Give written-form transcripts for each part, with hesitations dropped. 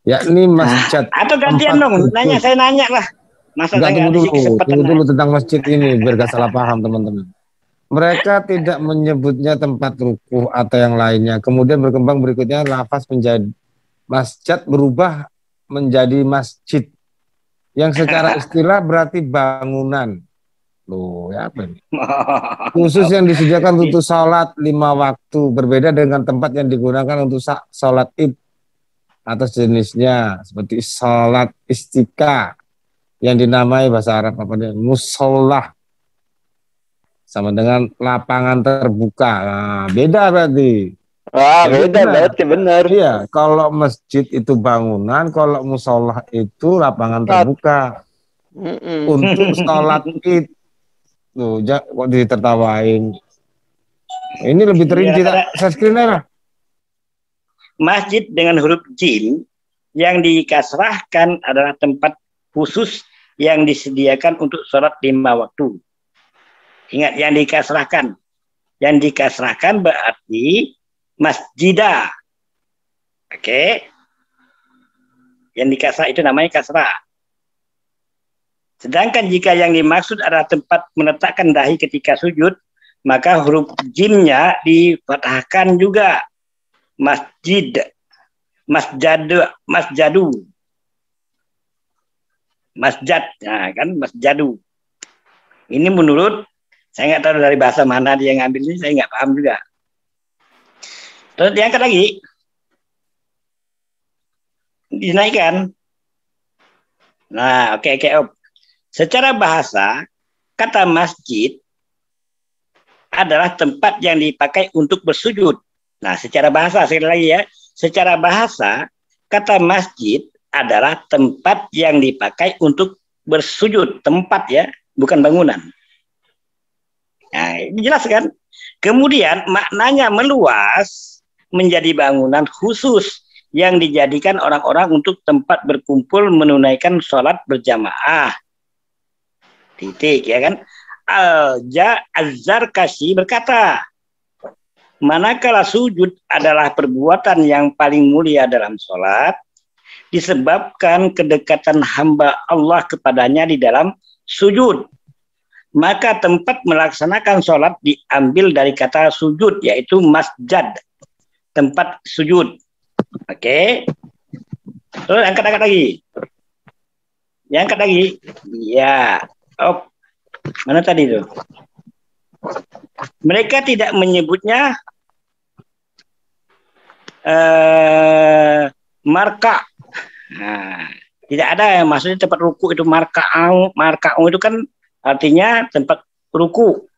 yakni masjid. Atau gantian dong, saya nanya lah. Masa Enggak, saya tunggu dulu tentang masjid ini biar gak salah paham teman-teman. Mereka tidak menyebutnya tempat rukuh atau yang lainnya. Kemudian berkembang berikutnya lafaz menjadi masjid berubah menjadi masjid yang secara istilah berarti bangunan. Loh, ya apa ini? Khusus yang disediakan untuk sholat 5 waktu, berbeda dengan tempat yang digunakan untuk sholat id atau jenisnya seperti sholat istiqa yang dinamai bahasa Arab apa dia musolah, sama dengan lapangan terbuka. Nah, beda berarti. Wah, beda berarti, benar. Iya, kalau masjid itu bangunan, kalau musolah itu lapangan terbuka. Untuk sholat id. Tuh, kok ditertawain. Ini lebih terinci. Saya screener. Masjid dengan huruf jim yang dikasrahkan adalah tempat khusus yang disediakan untuk sholat 5 waktu. Ingat, yang dikasrahkan. Yang dikasrahkan berarti masjidah. Oke. Yang dikasrah itu namanya kasrah. Sedangkan jika yang dimaksud adalah tempat meletakkan dahi ketika sujud, maka huruf jimnya difathahkan juga. Masjid. Masjadu. Masjad, nah kan masjadu. Ini menurut, saya nggak tahu dari bahasa mana dia ngambil ini, saya nggak paham juga. Terus diangkat lagi, dinaikkan. Nah, oke. Secara bahasa, kata masjid adalah tempat yang dipakai untuk bersujud. Nah, secara bahasa, sekali lagi ya, secara bahasa, kata masjid adalah tempat yang dipakai untuk bersujud, tempat ya, bukan bangunan. Nah, ini jelas kan? Kemudian maknanya meluas menjadi bangunan khusus yang dijadikan orang-orang untuk tempat berkumpul menunaikan sholat berjamaah. Titik, ya kan? Az-Zarkashi berkata, manakala sujud adalah perbuatan yang paling mulia dalam sholat, disebabkan kedekatan hamba Allah kepadanya di dalam sujud. Maka tempat melaksanakan sholat diambil dari kata sujud, yaitu masjid, tempat sujud. Oke. Terus angkat lagi. Angkat lagi. Ya. Oh. Mana tadi itu? Mereka tidak menyebutnya marka. Nah, tidak ada yang maksudnya tempat ruku itu marka'u itu kan artinya tempat ruku.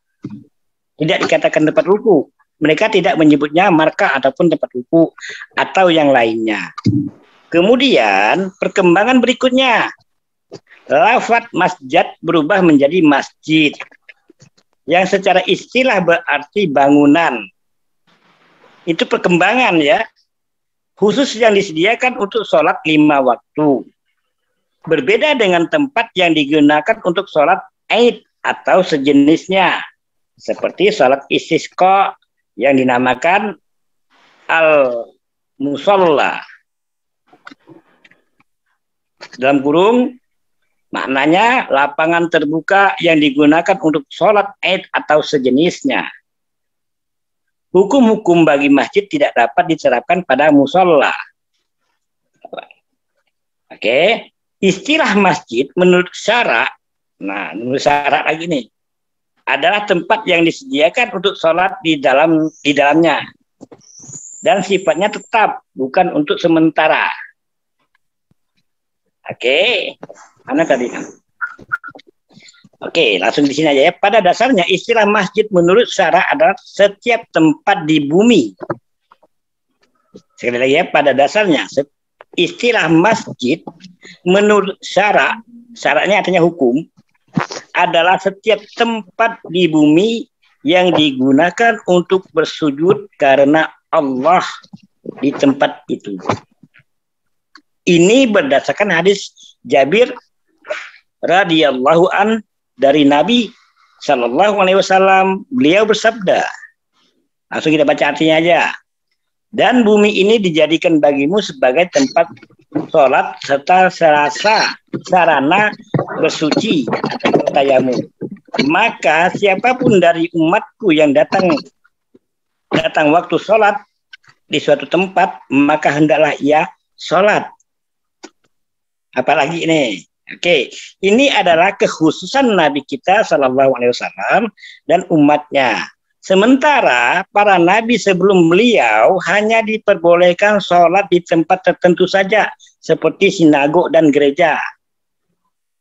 Tidak dikatakan tempat ruku. Mereka tidak menyebutnya marka ataupun tempat ruku atau yang lainnya. Kemudian perkembangan berikutnya, lafaz masjid berubah menjadi masjid yang secara istilah berarti bangunan. Itu perkembangan ya, khusus yang disediakan untuk sholat 5 waktu. Berbeda dengan tempat yang digunakan untuk sholat Aid atau sejenisnya, seperti sholat istisqa yang dinamakan al-musalla. Dalam kurung, maknanya lapangan terbuka yang digunakan untuk sholat Aid atau sejenisnya. Hukum-hukum bagi masjid tidak dapat diterapkan pada musalla. Oke, istilah masjid menurut syara, nah menurut syara lagi nih, adalah tempat yang disediakan untuk sholat di dalamnya dan sifatnya tetap, bukan untuk sementara. Oke, mana tadi? Oke, langsung di sini aja ya. Pada dasarnya istilah masjid menurut syara adalah setiap tempat di bumi. Sekali lagi ya, pada dasarnya istilah masjid menurut syara, syaratnya artinya hukum, adalah setiap tempat di bumi yang digunakan untuk bersujud karena Allah di tempat itu. Ini berdasarkan hadis Jabir radhiyallahu an dari Nabi Shallallahu Alaihi Wasallam. Beliau bersabda, langsung kita baca artinya aja. Dan bumi ini dijadikan bagimu sebagai tempat sholat serta sarana bersuci atau bertayamum. Maka siapapun dari umatku yang datang waktu sholat di suatu tempat, maka hendaklah ia sholat. Apalagi ini, oke, ini adalah kekhususan Nabi kita Shallallahu Alaihi Wasallam dan umatnya. Sementara para nabi sebelum beliau hanya diperbolehkan sholat di tempat tertentu saja, seperti sinagog dan gereja.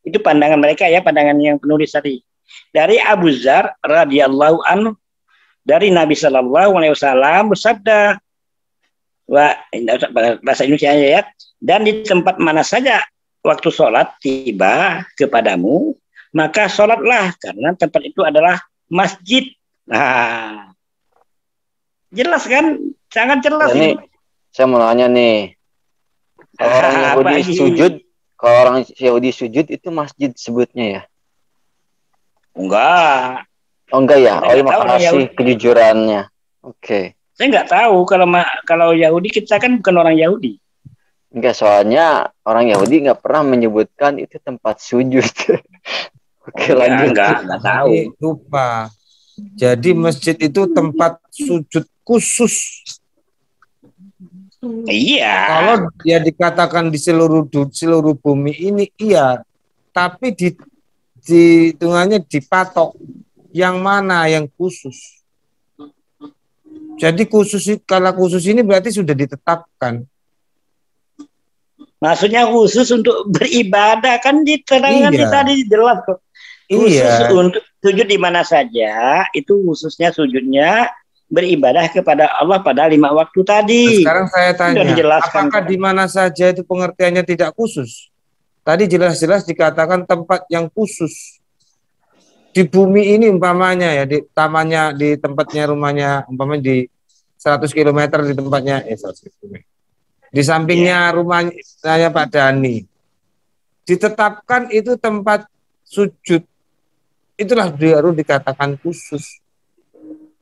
Itu pandangan mereka ya, pandangan yang penulis tadi. Dari Abu Dzar radhiyallahu anhu, dari Nabi Shallallahu Alaihi Wasallam bersabda, bahasa Indonesia ya, dan di tempat mana saja waktu sholat tiba kepadamu, maka sholatlah, karena tempat itu adalah masjid. Nah, jelas kan? Sangat jelas ini. Saya mau nanya nih, kalau orang Yahudi sujud, itu masjid sebutnya ya? Enggak. Oh enggak ya? Oh, makasih kejujurannya. Oke. Saya nggak tahu kalau Yahudi, kita kan bukan orang Yahudi. Enggak, soalnya orang Yahudi nggak pernah menyebutkan itu tempat sujud. Oke, lanjut. Enggak tahu. Lupa. Jadi masjid itu tempat sujud khusus. Iya. Kalau dia dikatakan di seluruh bumi ini, iya. Tapi di hitungannya dipatok yang mana yang khusus. Jadi kalau khusus ini berarti sudah ditetapkan. Maksudnya khusus untuk beribadah, kan diterangkan tadi jelas kok. Khusus untuk sujud di mana saja, itu khususnya sujudnya beribadah kepada Allah pada 5 waktu tadi. Nah, sekarang saya tanya, apakah di mana saja itu pengertiannya tidak khusus? Tadi jelas-jelas dikatakan tempat yang khusus. Di bumi ini umpamanya ya, di tamannya, di tempatnya rumahnya, umpamanya di 100 km di tempatnya, 100 km. Di sampingnya rumahnya Pak Dani. Ditetapkan itu tempat sujud. Itulah baru dikatakan khusus.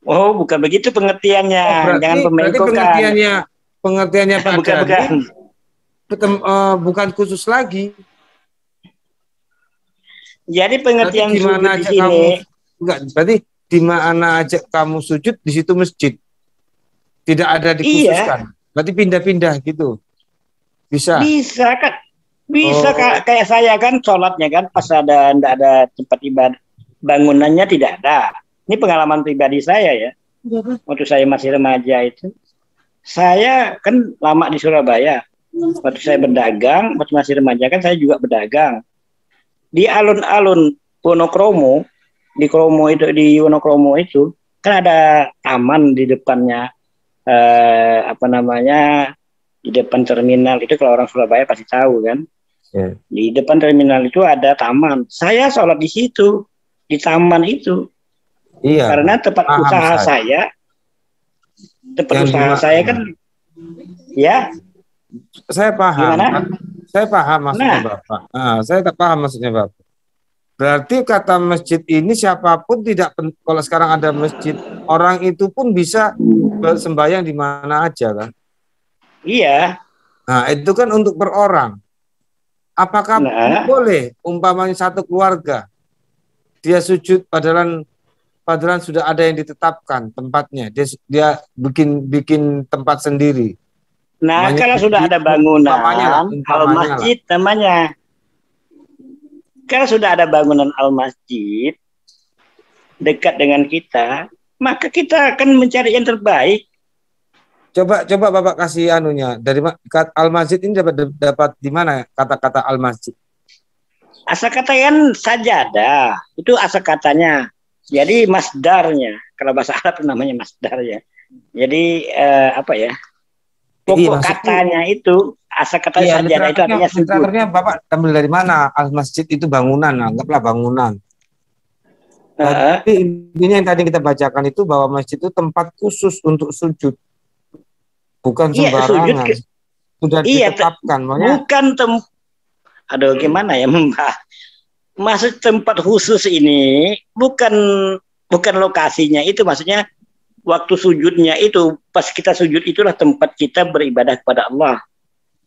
Oh, bukan begitu pengertiannya. Jangan pembengkokan. Pengertiannya Pak Dani bukan khusus lagi. Jadi pengertian sujud di sini. Berarti di mana aja kamu sujud, di situ masjid. Tidak ada dikhususkan. Berarti pindah-pindah gitu. Bisa. Bisa kan. Bisa kayak saya kan sholatnya kan pas tidak ada tempat ibadah, bangunannya tidak ada. Ini pengalaman pribadi saya ya. Waktu saya masih remaja itu, saya kan lama di Surabaya. Waktu saya berdagang, waktu masih remaja kan saya juga berdagang. Di alun-alun Wonokromo, di Wonokromo itu kan ada taman di depannya, di depan terminal itu, kalau orang Surabaya pasti tahu kan. Di depan terminal itu ada taman. Saya sholat di situ, di taman itu. Iya. Karena tempat usaha saya kan, ya. Saya paham. Gimana? Saya paham maksudnya Bapak. Saya tak paham maksudnya Bapak. Berarti kata masjid ini siapapun tidak, kalau sekarang ada masjid, orang itu pun bisa sembahyang di mana aja kan? Iya. Nah, itu kan untuk per orang. Apakah boleh umpamanya satu keluarga dia sujud padahal sudah ada yang ditetapkan tempatnya, dia bikin tempat sendiri. Nah, kalau sudah ada bangunan al-masjid namanya. Kalau sudah ada bangunan al-masjid dekat dengan kita, maka kita akan mencari yang terbaik. Coba Bapak kasih anunya, dari al-masjid ini dapat di mana kata-kata al-masjid? Asal kata kan sajadah, itu asal katanya. Jadi masdarnya, kalau bahasa Arab namanya masdar ya. Jadi pokok katanya itu, asal kata sajadah itu artinya sujud. Literaturnya Bapak ambil dari mana? Al-masjid itu bangunan, anggaplah bangunan. Tapi intinya yang tadi kita bacakan itu bahwa masjid itu tempat khusus untuk sujud. Bukan sembarangan. Sudah ditetapkan. Bukan gimana ya Mbak? Maksud tempat khusus ini bukan lokasinya itu, maksudnya waktu sujudnya itu, pas kita sujud itulah tempat kita beribadah kepada Allah.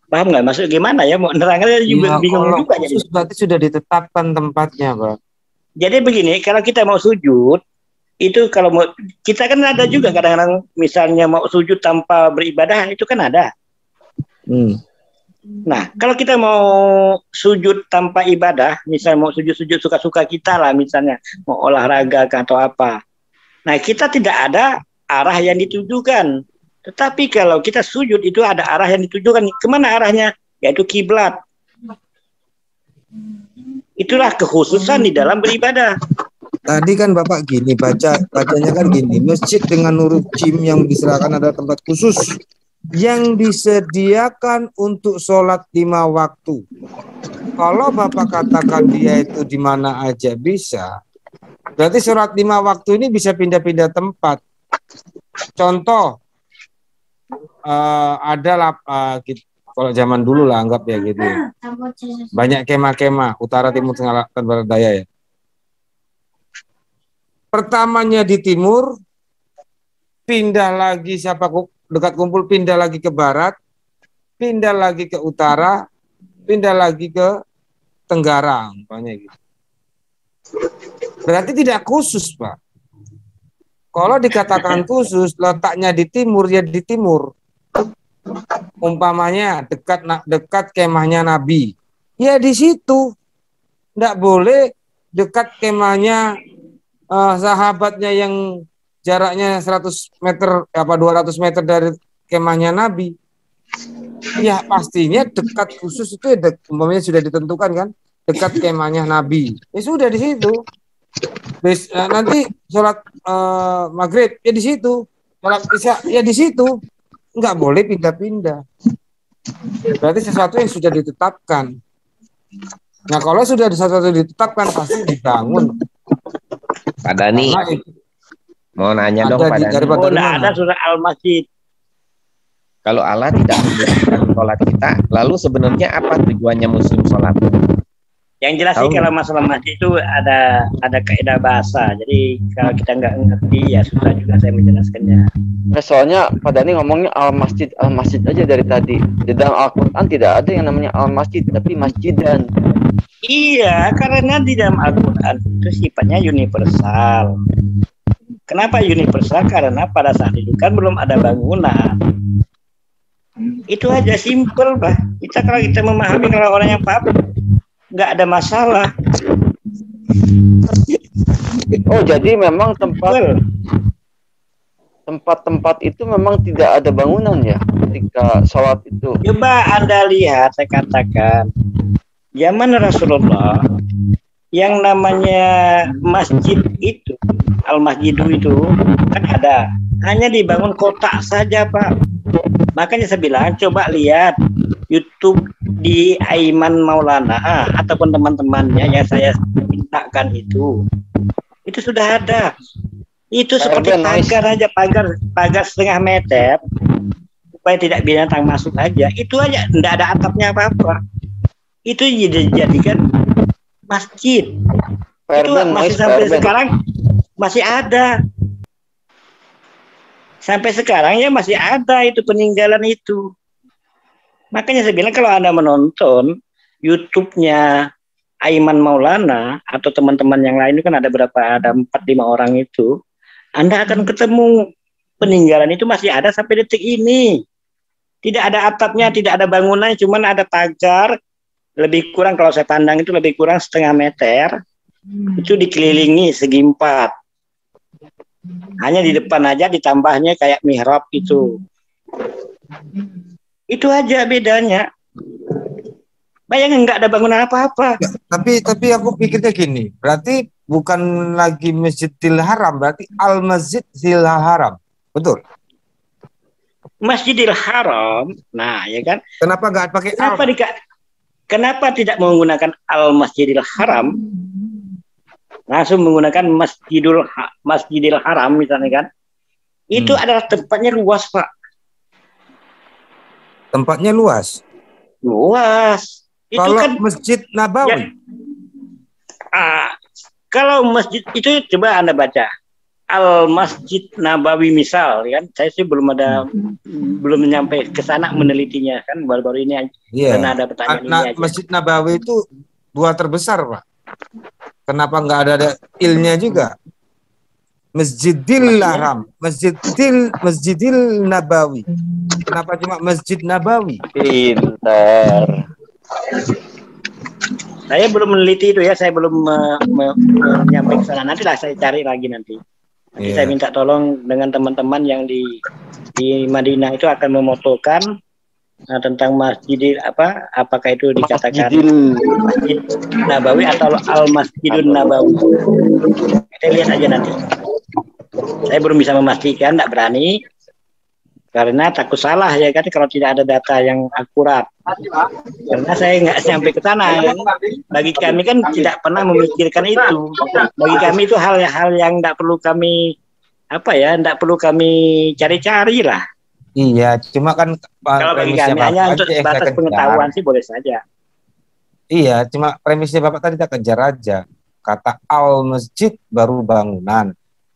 Paham nggak? Maksud gimana ya? Mau nerangnya juga Ya, bingung kalau juga jadi. khusus berarti sudah ditetapkan tempatnya, Pak. Jadi begini, kalau kita mau sujud, itu kalau mau kita kan ada juga kadang-kadang misalnya mau sujud tanpa beribadah itu kan ada. Hmm. Nah, kalau kita mau sujud tanpa ibadah, misalnya mau sujud-sujud suka-suka kita lah, misalnya mau olahraga atau apa. Nah, kita tidak ada arah yang ditujukan. Tetapi kalau kita sujud itu ada arah yang ditujukan. Kemana arahnya? Yaitu kiblat. Itulah kekhususan di dalam beribadah. Tadi kan Bapak gini bacanya kan gini, masjid dengan nurut jim yang diserahkan ada tempat khusus yang disediakan untuk sholat 5 waktu. Kalau Bapak katakan dia itu di mana aja bisa, berarti sholat 5 waktu ini bisa pindah-pindah tempat. Contoh, ada kalau zaman dulu lah anggap ya gitu. Banyak kemah-kemah utara, timur, tengah, dan barat daya ya. Pertamanya di timur, pindah lagi dekat kumpul, pindah lagi ke barat, pindah lagi ke utara, pindah lagi ke tenggara, umpamanya gitu. Berarti tidak khusus, Pak. Kalau dikatakan khusus, letaknya di timur ya di timur. Umpamanya dekat kemahnya Nabi, ya di situ. Tidak boleh dekat kemahnya sahabatnya yang jaraknya 100 meter 200 meter dari kemahnya Nabi. Ya pastinya dekat khusus itu umpamanya sudah ditentukan kan, dekat kemahnya Nabi. Ya sudah di situ. Nanti sholat maghrib ya di situ, sholat isya ya di situ. Nggak boleh pindah-pindah. Berarti sesuatu yang sudah ditetapkan. Nah kalau sudah sesuatu ditetapkan pasti dibangun. Pak Dani, mau nanya dong Pak Dani. Oh, ada surah Al-Masjid. Kalau Allah tidak membolehkan sholat kita, lalu sebenarnya apa tujuannya muslim sholat? Yang jelas sih kalau masalah masjid itu ada kaidah bahasa. Jadi kalau kita nggak ngerti ya susah juga saya menjelaskannya. Soalnya Pak Dani ngomongnya al-masjid aja dari tadi. Di dalam Al-Quran tidak ada yang namanya al-masjid, tapi masjidan. Iya, karena di dalam Al-Quran itu sifatnya universal. Kenapa universal? Karena pada saat itu kan belum ada bangunan. Itu aja simple, Pak. Kalau kita memahami, kalau orang yang paham, nggak ada masalah. Oh, jadi memang tempat-tempat itu memang tidak ada bangunan ya ketika sholat itu. Coba Anda lihat, saya katakan, zaman Rasulullah yang namanya masjid itu, al-masjidu itu kan ada, hanya dibangun kotak saja, Pak. Makanya saya bilang coba lihat YouTube di Aiman Maulana ataupun teman-temannya yang saya mintakan itu sudah ada. Itu seperti pagar aja, pagar setengah meter supaya tidak binatang masuk aja. Itu aja, tidak ada atapnya apa-apa. Itu dijadikan masjid. Itu masih sampai sekarang masih ada. Sampai sekarang ya masih ada itu peninggalan itu. Makanya saya bilang kalau Anda menonton YouTube-nya Aiman Maulana atau teman-teman yang lain itu kan ada 4-5 orang itu, Anda akan ketemu peninggalan itu masih ada sampai detik ini. Tidak ada atapnya, tidak ada bangunan, cuman ada pagar lebih kurang, kalau saya pandang itu lebih kurang setengah meter. Itu dikelilingi segi 4. Hanya di depan aja ditambahnya kayak mihrab itu. Itu aja bedanya. Bayangin nggak ada bangunan apa-apa. Ya, tapi aku pikirnya gini, berarti bukan lagi Masjidil Haram, berarti Al-Masjidil Haram. Betul? Masjidil Haram. Nah, ya kan? Kenapa nggak pakai Kenapa tidak menggunakan Al-Masjidil Haram? Langsung menggunakan Masjidil Haram misalnya kan. Itu adalah tempatnya luas, Pak. Tempatnya luas. Luas. Itu kalau kan Masjid Nabawi. Ya, kalau masjid itu coba Anda baca. Al Masjid Nabawi misal, kan? Saya sih belum nyampe ke sana menelitinya, kan baru-baru ini aja. Iya. Karena ada pertanyaan ini aja. Masjid Nabawi itu 2 terbesar, Pak. Kenapa nggak ada ilnya juga? Masjidil Haram, Masjidil Nabawi. Kenapa cuma Masjid Nabawi? Pintar. Saya belum meneliti itu ya, saya belum menyampaikan ke sana. Nantilah saya cari lagi nanti. Nanti saya minta tolong dengan teman-teman yang di Madinah itu akan memotokan tentang Masjidil apakah itu dikatakan Masjid Nabawi atau Al Masjidun Nabawi. Kita lihat aja nanti. Saya belum bisa memastikan, tidak berani karena takut salah ya kan kalau tidak ada data yang akurat. Karena saya nggak sampai ke sana. Bagi kami kan tidak pernah memikirkan itu. Bagi kami itu hal-hal yang tidak perlu kami tidak perlu kami cari-cari lah. Iya, cuma kan kalau bagi kami hanya untuk sebatas pengetahuan sih boleh saja. Iya, cuma premisnya Bapak tadi kita kejar aja. Kata al masjid baru bangunan.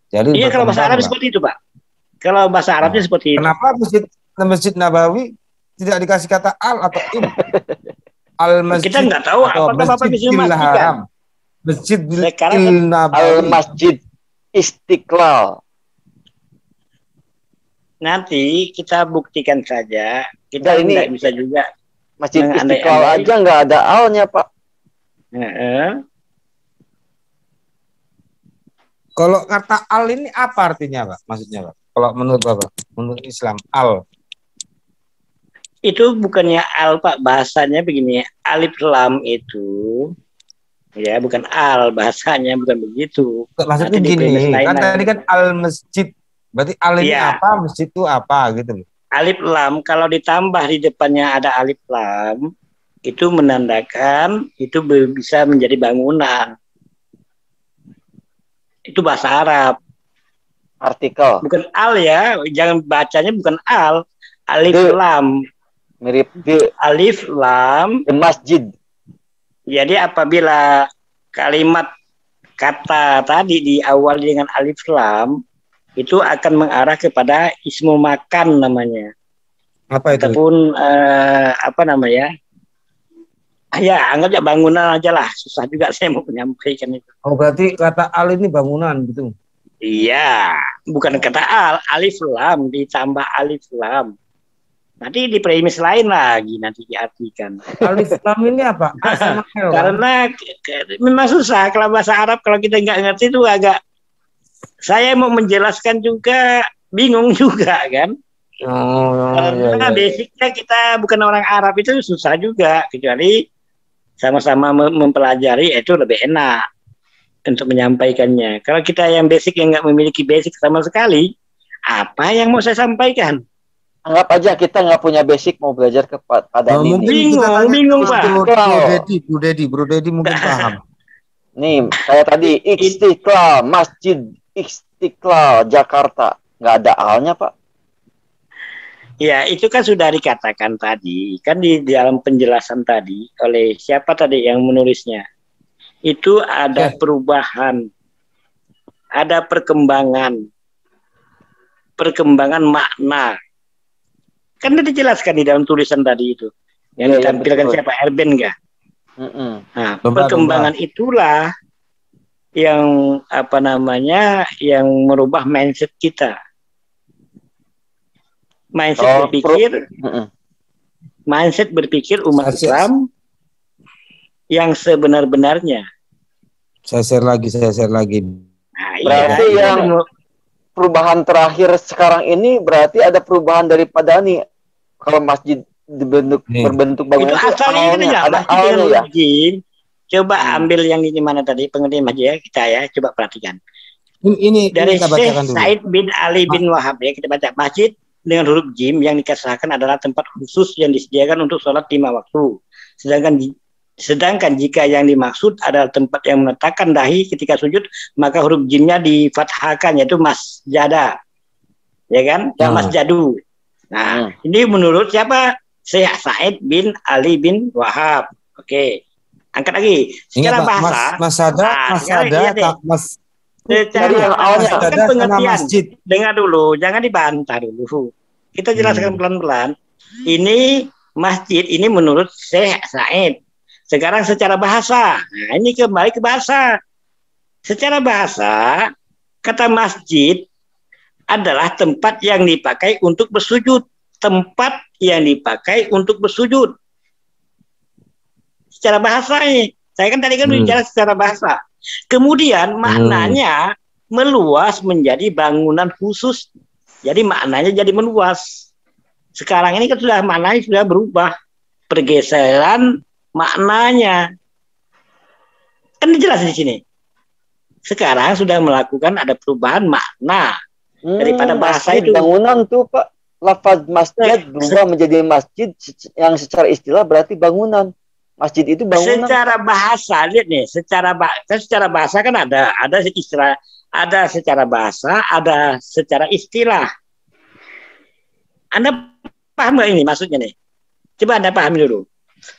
Jadi iya, kalau bahasa Arab seperti itu, Pak. Kalau bahasa Arabnya seperti itu. Kenapa Masjid Nabawi tidak dikasih kata al atau in? Al Masjid. Kita nggak tahu apakah Bapak bisa memastikan. Masjidil Nabawi. Al Masjid Istiqlal. Nanti kita buktikan saja. Kita tidak bisa juga. Masjid Istiqlal aja nggak ada alnya, Pak. Kalau kata al ini apa artinya, Pak? Maksudnya, Pak? Kalau menurut Bapak, menurut Islam, al. Itu bukannya al, Pak. Bahasanya begini, alif lam itu, ya bukan al. Bahasanya bukan begitu. Maksudnya gini, kan tadi kan al masjid. Berarti al ini apa, masjid itu apa, gitu. Alif lam, kalau ditambah di depannya ada alif lam, itu menandakan itu bisa menjadi bangunan. Itu bahasa Arab. Artikel. Bukan al ya, jangan bacanya bukan al. Alif lam. Mirip alif lam. Masjid. Jadi apabila kalimat kata tadi di awal dengan alif lam, itu akan mengarah kepada ismu makan namanya. Apa itu? Ataupun ya, anggapnya bangunan aja lah. Susah juga saya mau menyampaikan itu. Oh, berarti kata al ini bangunan gitu? Iya, bukan kata al. Alif lam ditambah alif lam. Nanti di premis lain lagi nanti diartikan. Alif lam ini apa? Karena memang susah kalau bahasa Arab, kalau kita nggak ngerti itu agak. Saya mau menjelaskan juga bingung juga kan. Karena basicnya kita bukan orang Arab, itu susah juga, kecuali sama-sama mempelajari itu lebih enak untuk menyampaikannya. Kalau kita yang basic yang nggak memiliki basic sama sekali, apa yang mau saya sampaikan? Anggap aja kita nggak punya basic mau belajar kepada bingung Pak. Bro Dedi mungkin paham. Nih, kayak tadi Istiqlal, Masjid Istiqlal Jakarta, nggak ada alnya, Pak. Ya, itu kan sudah dikatakan tadi, kan di dalam penjelasan tadi oleh siapa tadi yang menulisnya. Itu ada perubahan, ada perkembangan makna. Kan dijelaskan di dalam tulisan tadi itu. Yang ditampilkan siapa? Erben enggak? Nah, perkembangan itulah yang yang merubah mindset kita. Mindset berpikir umat Islam yang sebenar-benarnya. Saya share lagi. Nah, berarti yang perubahan terakhir sekarang ini berarti ada perubahan daripada nih kalau masjid berbentuk bangunan itu asalnya ada awalnya ya. Coba ambil yang ini mana tadi pengertian masjid ya, kita ya coba perhatikan. Ini dari Syekh Said bin Ali bin Wahab ya, kita baca masjid dengan huruf jim yang dikasahkan adalah tempat khusus yang disediakan untuk sholat 5 waktu. Sedangkan jika yang dimaksud adalah tempat yang meletakkan dahi ketika sujud, maka huruf jimnya difathahkan, yaitu masjada. Ya kan? Masjadu. Nah, ini menurut siapa? Syekh Said bin Ali bin Wahab. Oke. Angkat lagi. Secara bahasa. Secara yang awalnya bahasa kan ibadah sama pengertian. masjid. Dengar dulu, jangan dibantah dulu. Kita jelaskan pelan-pelan. Ini masjid ini menurut Syekh Said. Sekarang secara bahasa. Nah, ini kembali ke bahasa. Secara bahasa, kata masjid adalah tempat yang dipakai untuk bersujud. Tempat yang dipakai untuk bersujud. Secara bahasa ini. Saya kan tadi kan bicara secara bahasa. Kemudian maknanya meluas menjadi bangunan khusus. Jadi maknanya jadi meluas. Sekarang ini kan sudah maknanya sudah berubah. Pergeseran maknanya. Kan jelas di sini. Sekarang sudah melakukan ada perubahan makna daripada bahasa masjid, itu. bangunan tuh Pak. Lafaz masjid berubah menjadi masjid yang secara istilah berarti bangunan. Masjid itu bangunan. Secara bahasa, lihat nih, secara bahasa kan ada istilah, ada secara bahasa, ada secara istilah. Anda paham nggak ini maksudnya nih? Coba Anda pahami dulu.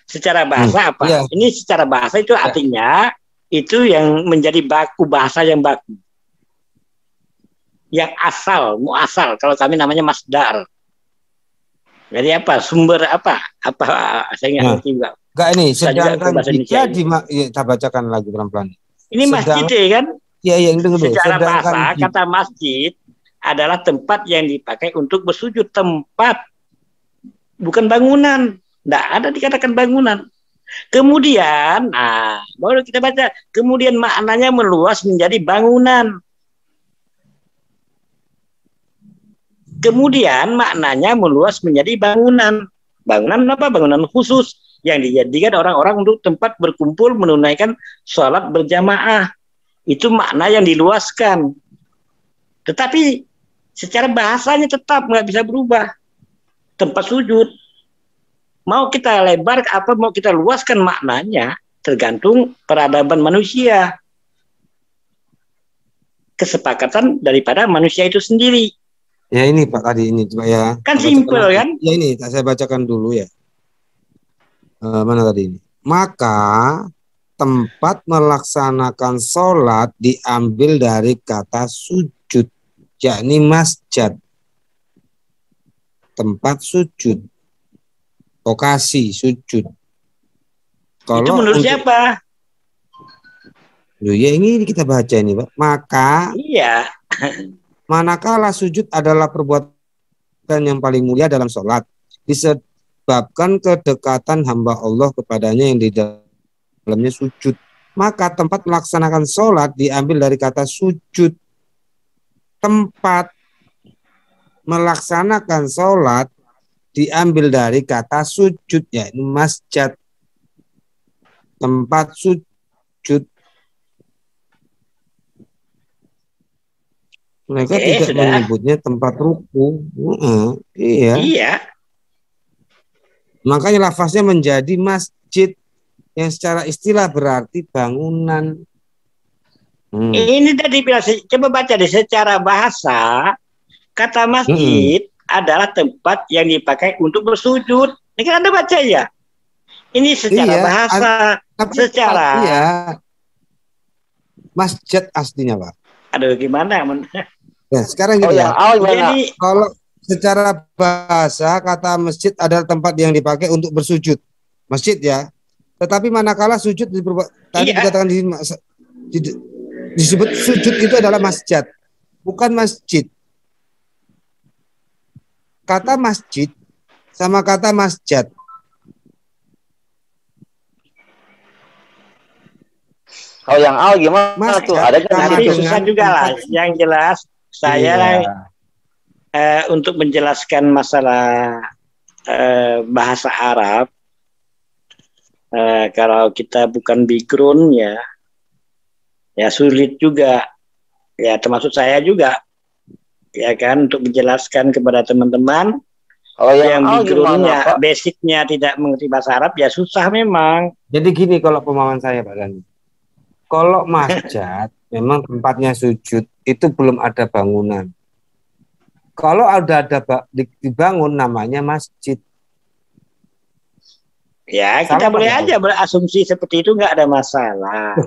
Secara bahasa apa? Iya. Ini secara bahasa itu artinya itu yang menjadi baku, bahasa yang baku. Yang asal, muasal. Kalau kami namanya masdar. Jadi apa? Sumber apa? Apa? Saya nggak ngerti juga. Enggak ini, Bisa juga sedangkan bahasa Indonesia jika ini. kita bacakan lagi pelan-pelan. Ini masjid ya kan? Iya, yang dengar dulu. Secara Sedangkan bahasa, kata masjid adalah tempat yang dipakai untuk bersujud. Tempat, bukan bangunan. Tidak ada dikatakan bangunan. Kemudian, baru kita baca. Kemudian maknanya meluas menjadi bangunan. Kemudian maknanya meluas menjadi bangunan. Bangunan apa? Bangunan khusus yang dijadikan orang-orang untuk tempat berkumpul menunaikan sholat berjamaah. Itu makna yang diluaskan. Tetapi secara bahasanya tetap nggak bisa berubah. Tempat sujud. Mau kita lebar apa, mau kita luaskan maknanya, tergantung peradaban manusia. Kesepakatan daripada manusia itu sendiri. ya ini Pak tadi ini coba ya. Kan Saya simpel bacakan kan? Ya ini saya bacakan dulu ya. Mana tadi ini? Maka tempat melaksanakan sholat diambil dari kata sujud, yakni masjid. Tempat sujud. Lokasi sujud. Kalau Itu menurut siapa? Loh, ya ini kita baca ini Pak. Maka Iya. manakala sujud adalah perbuatan yang paling mulia dalam sholat, disebabkan kedekatan hamba Allah kepadanya yang di dalamnya sujud, maka tempat melaksanakan sholat diambil dari kata sujud. Tempat melaksanakan sholat diambil dari kata sujud, yaitu masjid. Tempat sujud. Mereka tidak sudah. menyebutnya tempat ruku. Iya. Iya. Makanya lafaznya menjadi masjid yang secara istilah berarti bangunan. Ini tadi coba baca deh, secara bahasa kata masjid adalah tempat yang dipakai untuk bersujud. Ini kan Anda baca ya. Ini secara bahasa, secara. Iya. Masjid aslinya Pak. Aduh gimana? Ya, sekarang gini ya. Jadi, kalau secara bahasa kata masjid adalah tempat yang dipakai untuk bersujud. Masjid ya. Tetapi manakala sujud tadi dikatakan disebut sujud itu adalah masjid, bukan masjid. Kata masjid sama kata masjid. Kalau yang Al gimana tuh? Ada kan nanti susah juga lah. Yang jelas saya untuk menjelaskan masalah bahasa Arab, kalau kita bukan background ya sulit juga. Ya termasuk saya juga, ya kan, untuk menjelaskan kepada teman-teman. Kalau yang backgroundnya, basicnya tidak mengerti bahasa Arab, ya susah memang. Jadi gini kalau pemahaman saya Pak Gani. Kalau masjid memang tempatnya sujud itu belum ada bangunan. Kalau ada dibangun namanya masjid. Ya kita boleh aja berasumsi seperti itu, nggak ada masalah.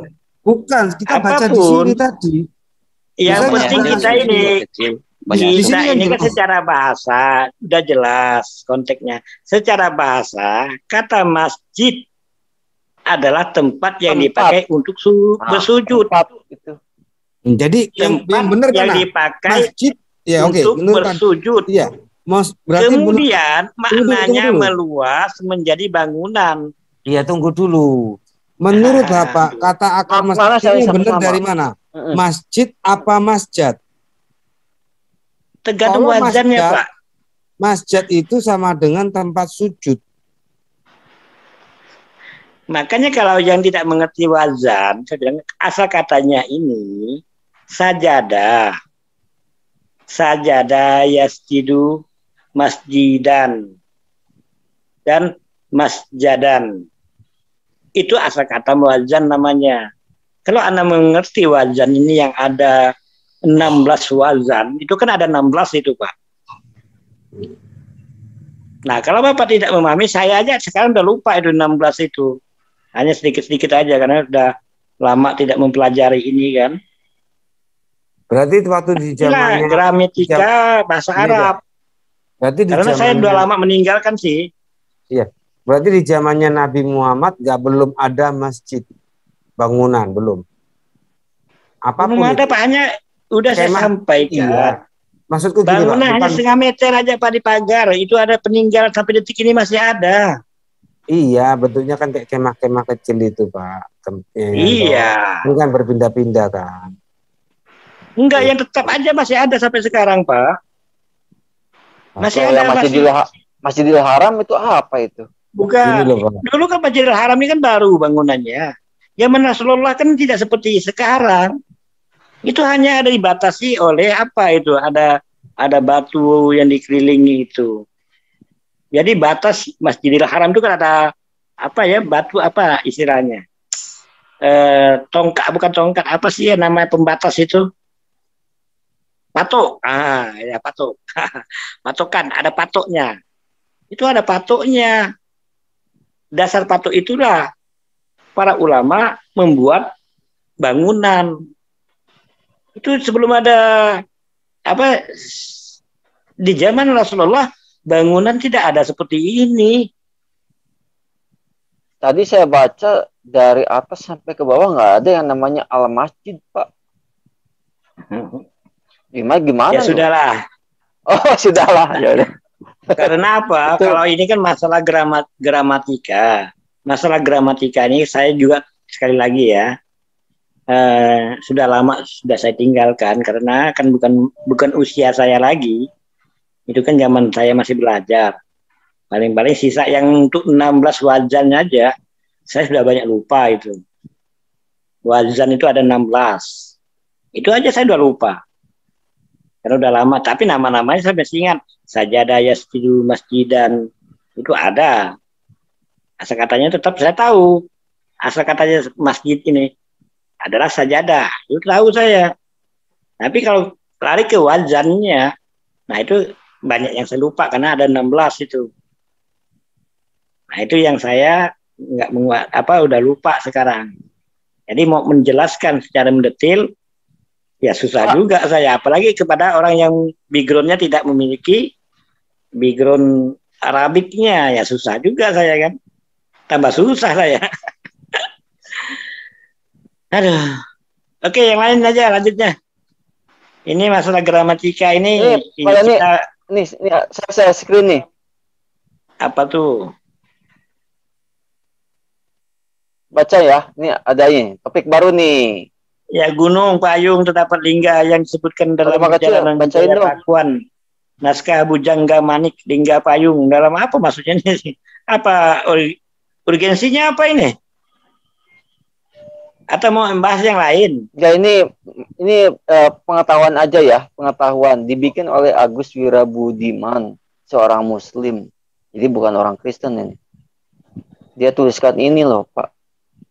Bukan, kita baca di sini tadi. Yang Misalnya, penting kita ini Di sini kan ini kan jelas. secara bahasa udah jelas konteksnya. Secara bahasa kata masjid adalah tempat yang Tempat. dipakai untuk bersujud. Tempat itu. Jadi yang Tempat benar yang mana? dipakai Masjid. Ya oke. untuk Menurut bersujud. Iya. Berarti Kemudian maknanya dulu. meluas menjadi bangunan. Iya, tunggu dulu. Menurut Bapak, kata akar Mana masjid ini saya benar sama-sama. dari mana? Masjid apa masjid? Tergantung Kalau wazannya, masjid, Pak. Masjid itu sama dengan tempat sujud. Makanya kalau yang tidak mengerti wazan, saya bilang asal katanya ini sajadah. Sajadah yasjidu masjidan dan masjadan. Itu asal kata wazan namanya. Kalau Anda mengerti wazan ini yang ada 16 wazan, itu kan ada 16 itu, Pak. Nah, kalau Bapak tidak memahami, saya aja sekarang udah lupa itu 16 itu. Hanya sedikit-sedikit aja karena udah lama tidak mempelajari ini kan. Berarti waktu di zamannya gramatika bahasa Arab. Berarti di karena saya udah lama meninggalkan sih. Iya. Berarti di zamannya Nabi Muhammad belum ada masjid bangunan, belum. Apapun belum ada, Pak, hanya udah saya sampaikan. Iya. Maksudku gini, bangunan hanya setengah meter aja, Pak, di pagar. Itu ada peninggalan sampai detik ini masih ada. Iya, bentuknya kan kayak kemah-kemah kecil itu, Pak. Iya. Ini kan berpindah-pindah kan. Enggak, yang tetap aja masih ada sampai sekarang, Pak. Masih ada. Masjidil Haram itu apa itu? Bukan. Dulu kan Masjidil Haram ini kan baru bangunannya. Zaman Rasulullah kan tidak seperti sekarang. Itu hanya ada dibatasi oleh apa itu? Ada batu yang dikelilingi itu. Jadi batas Masjidil Haram itu kan ada apa ya? Batu apa istilahnya? Tongkat, bukan tongkat, apa sih ya nama pembatas itu? Patok. Ya patok. Patokan, ada patoknya. Itu ada patoknya. Dasar patok itulah para ulama membuat bangunan. Itu sebelum ada apa di zaman Rasulullah bangunan tidak ada seperti ini. Tadi saya baca dari atas sampai ke bawah nggak ada yang namanya al-masjid, Pak. Gimana? Ya sudahlah. Oh, sudahlah. Ya udah. Karena apa? Betul. Kalau ini kan masalah gramatika. Masalah gramatika ini saya juga sekali lagi ya. Sudah lama sudah saya tinggalkan karena kan bukan usia saya lagi. Itu kan zaman saya masih belajar. Paling-paling sisa yang untuk 16 wazan aja saya sudah banyak lupa itu. Wazan itu ada 16. Itu aja saya sudah lupa. Karena udah lama, tapi nama-namanya saya masih ingat. Sajadah yasjidu masjidan itu ada. Asal katanya tetap saya tahu. Asal katanya masjid ini adalah sajadah. Itu tahu saya. Tapi kalau lari ke wazannya, nah itu banyak yang saya lupa karena ada 16 itu. Nah itu yang saya nggak menguat udah lupa sekarang. Jadi mau menjelaskan secara mendetil ya susah juga saya, apalagi kepada orang yang background-nya tidak memiliki background Arabiknya, ya susah juga saya kan. Tambah susah saya. Aduh. Oke, yang lain aja lanjutnya. Ini masalah gramatika ini. Ini saya screen nih. Apa tuh? Baca ya. Ini ada ini. Topik baru nih. Ya, gunung payung terdapat lingga yang disebutkan dalam perjalanan Wijaya Pakuan. Naskah Bujangga Manik Lingga Payung. Dalam apa maksudnya ini? Apa urgensinya apa ini? Atau mau membahas yang lain? Ya ini pengetahuan aja ya, pengetahuan dibikin oleh Agus Wirabudiman, seorang Muslim. Jadi bukan orang Kristen ini. Dia tuliskan ini loh, Pak.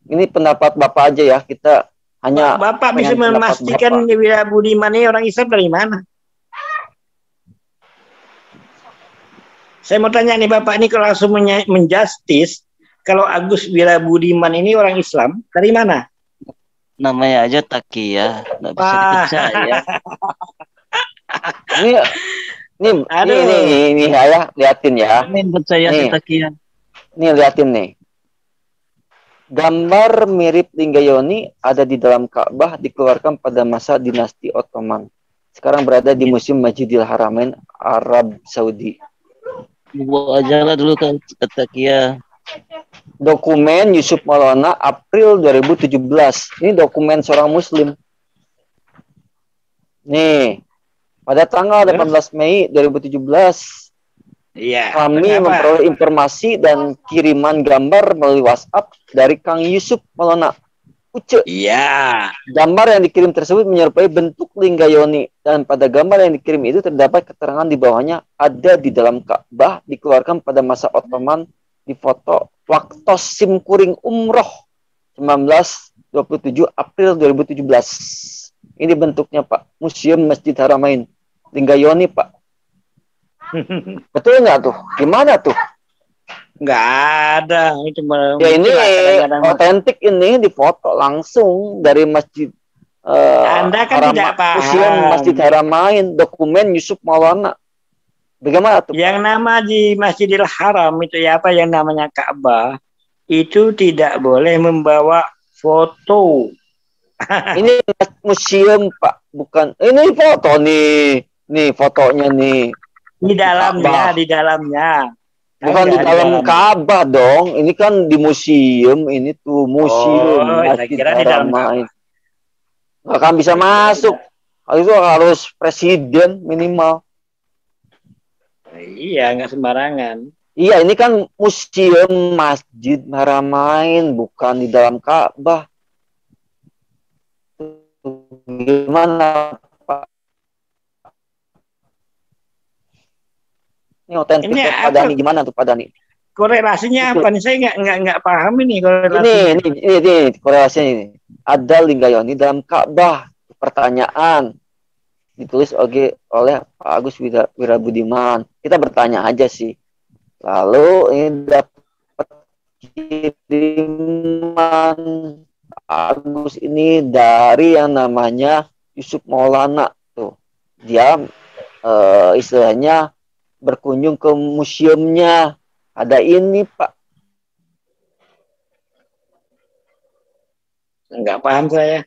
Ini pendapat Bapak aja ya, kita hanya Bapak bisa memastikan Wirabudiman ini orang Islam dari mana? Saya mau tanya nih Bapak, ini kalau langsung menjustis, kalau Agus Wirabudiman ini orang Islam, dari mana? Namanya aja Takia, nggak bisa Wah. dipercaya. Ini Aduh. ini ya, liatin ya. Amin percaya si Nih. Takia. Nih liatin nih. Gambar mirip Linggayoni ada di dalam Ka'bah dikeluarkan pada masa dinasti Ottoman. Sekarang berada di Museum Masjidil Haramain, Arab Saudi. Bawa aja lah dulu ke Takia. Dokumen Yusuf Maulana April 2017. Ini dokumen seorang Muslim. Nih, pada tanggal 18 Mei 2017, Iya. kami Kenapa? memperoleh informasi dan kiriman gambar melalui WhatsApp dari Kang Yusuf Maulana. Uce. Iya. Gambar yang dikirim tersebut menyerupai bentuk Linggayoni dan pada gambar yang dikirim itu terdapat keterangan di bawahnya ada di dalam Ka'bah dikeluarkan pada masa Ottoman di foto waktu Simkuring Umroh 1927 April 2017. Ini bentuknya Pak, Museum Masjid Haramain Linggayoni Pak. Betul nggak tuh? Gimana tuh? Nggak ada. Itu Ya ini kadang-kadang otentik ini difoto langsung dari masjid. Anda kan tidak paham. Museum Masjid Haramain, dokumen Yusuf Maulana. Bagaimana tuh? Yang nama di Masjidil Haram itu ya apa yang namanya Ka'bah itu tidak boleh membawa foto. Ini museum Pak, bukan. Ini foto nih. Nih fotonya nih. Di dalamnya, Ka'bah. di dalamnya. Bukan di dalam Ka'bah dong. Ini kan di museum. Ini tuh museum saya Masjid kira di dalam Haramain. Nggak akan bisa masuk. Itu harus presiden minimal. Iya, nggak sembarangan. Iya, ini kan museum Masjid Haramain, bukan di dalam Ka'bah. Gimana Pak? Ini otentiknya Ini Pak Dani, gimana tuh Pak Dani? Korelasinya apa nih? Saya nggak paham ini korelasinya. Ini korelasinya ini. Ada Linggayoni dalam Ka'bah. Pertanyaan ditulis oleh Pak Agus Wirabudiman. Kita bertanya aja sih. Lalu ini dapat kiriman Agus ini dari yang namanya Yusuf Maulana tuh. Dia istilahnya berkunjung ke museumnya. Ada ini Pak. Nggak paham saya.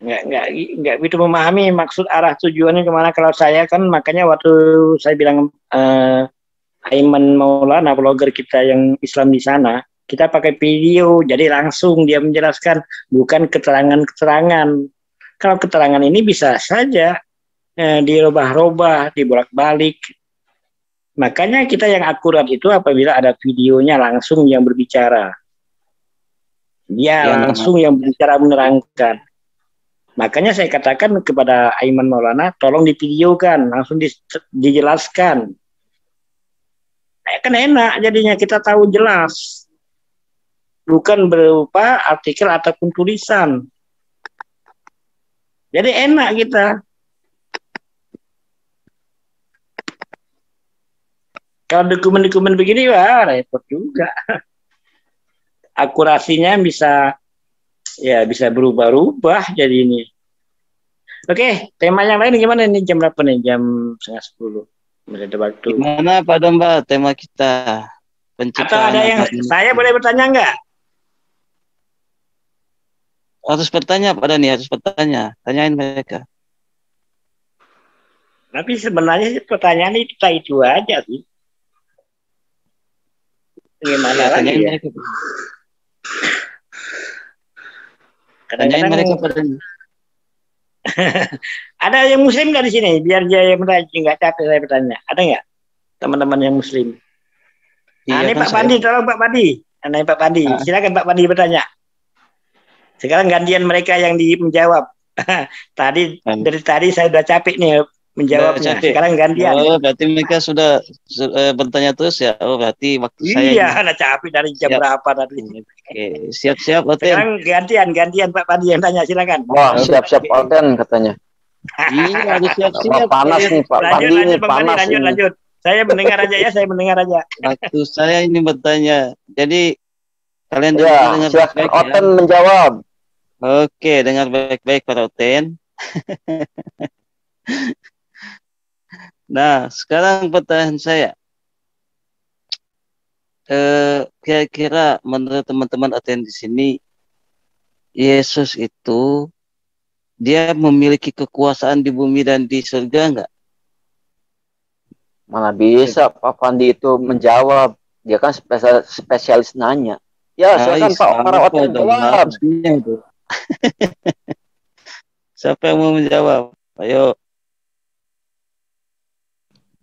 Nggak begitu memahami maksud arah tujuannya kemana. Kalau saya kan makanya waktu saya bilang Aiman Maulana, blogger kita yang Islam di sana, kita pakai video, jadi langsung dia menjelaskan, bukan keterangan-keterangan. Kalau keterangan ini bisa saja dirubah-rubah, dibolak-balik. Makanya kita yang akurat itu apabila ada videonya langsung yang berbicara. Dia langsung yang berbicara menerangkan. Makanya saya katakan kepada Aiman Maulana, tolong divideokan, langsung dijelaskan. Kan enak jadinya kita tahu jelas. Bukan berupa artikel ataupun tulisan. Jadi enak kita. Kalau dokumen-dokumen begini, wah repot juga. Akurasinya bisa berubah-ubah jadi ini. Oke, tema yang lain gimana nih? Jam berapa nih? Jam 9:30. Masih ada waktu. Gimana Pak Domba tema kita? Atau ada yang saya boleh bertanya nggak? Harus bertanya Pak Dani, harus bertanya. Tanyain mereka. Tapi sebenarnya pertanyaan itu aja sih. Gimana lagi ya? Mereka. Tanyain mereka Pak Dani. Ada yang muslim nggak di sini? Biar dia yang nggak capek saya bertanya. Ada nggak teman-teman yang muslim? Nah, ini Pak Pandi, tolong Pak Pandi. Nah, Pak Pandi, silakan Pak Pandi bertanya. Sekarang gantian mereka yang menjawab. Dari tadi saya udah capek nih menjawabnya. Sekarang gantian. Oh, berarti mereka sudah bertanya terus ya. Oh, berarti waktu saya. Iya, udah capek dari jam berapa tadi. Oke, siap-siap Oten. Sekarang gantian Pak Pandi yang tanya, silakan. Wah, siap-siap Oten katanya. Iya, harus siap-siap. Panas nih Pak Pandi ini, panas. Lanjut. Saya mendengar aja ya, saya mendengar aja. Waktu saya ini bertanya. Jadi kalian ya, silakan Oten menjawab. Oke, dengar baik-baik Pak Rauten. Nah, sekarang pertanyaan saya. Kira-kira menurut teman-teman Aten di sini, Yesus itu dia memiliki kekuasaan di bumi dan di surga enggak? Mana bisa Pak Pandi itu menjawab. Dia kan spesialis nanya. Ya, silakan Pak Parawaten jawab. Itu. Siapa yang mau menjawab? Ayo.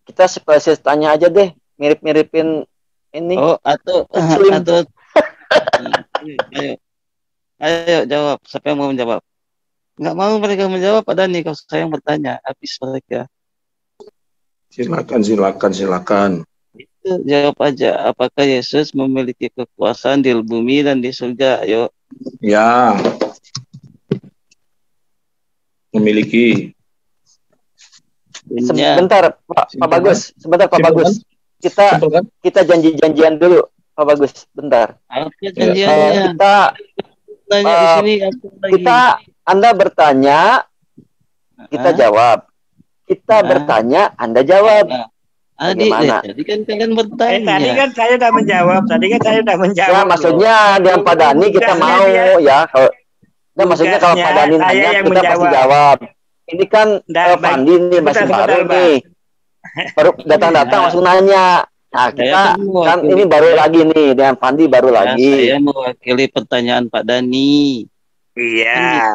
Kita spesialis tanya aja deh. Mirip-miripin ini. Oh, atau ayo. Ayo jawab. Siapa yang mau menjawab? Nggak mau mereka menjawab, ada nih kalau saya yang bertanya. Habis mereka. Silakan. Itu jawab aja. Apakah Yesus memiliki kekuasaan di bumi dan di surga? Ayo. Ya. Memiliki. Sebentar Pak Bagus. Sebentar Pak Bagus. Kita janji-janjian dulu Pak Bagus. Bentar. Apa janjiannya? Kita tanya di sini Anda bertanya, kita jawab. Kita bertanya, Anda jawab. Bagaimana? Tadi kan kalian bertanya. Tadi kan saya sudah menjawab. Ya, maksudnya dengan Pak Dani kita mau ya. Nah, maksudnya kalau Pak Dani nanya, kita pasti jawab. Ini kan Pandi nih masih baru nih. Baru datang-datang langsung nanya. Nah, kita kan ini baru lagi nih dengan Pandi baru lagi. Saya mewakili pertanyaan Pak Dani. Iya.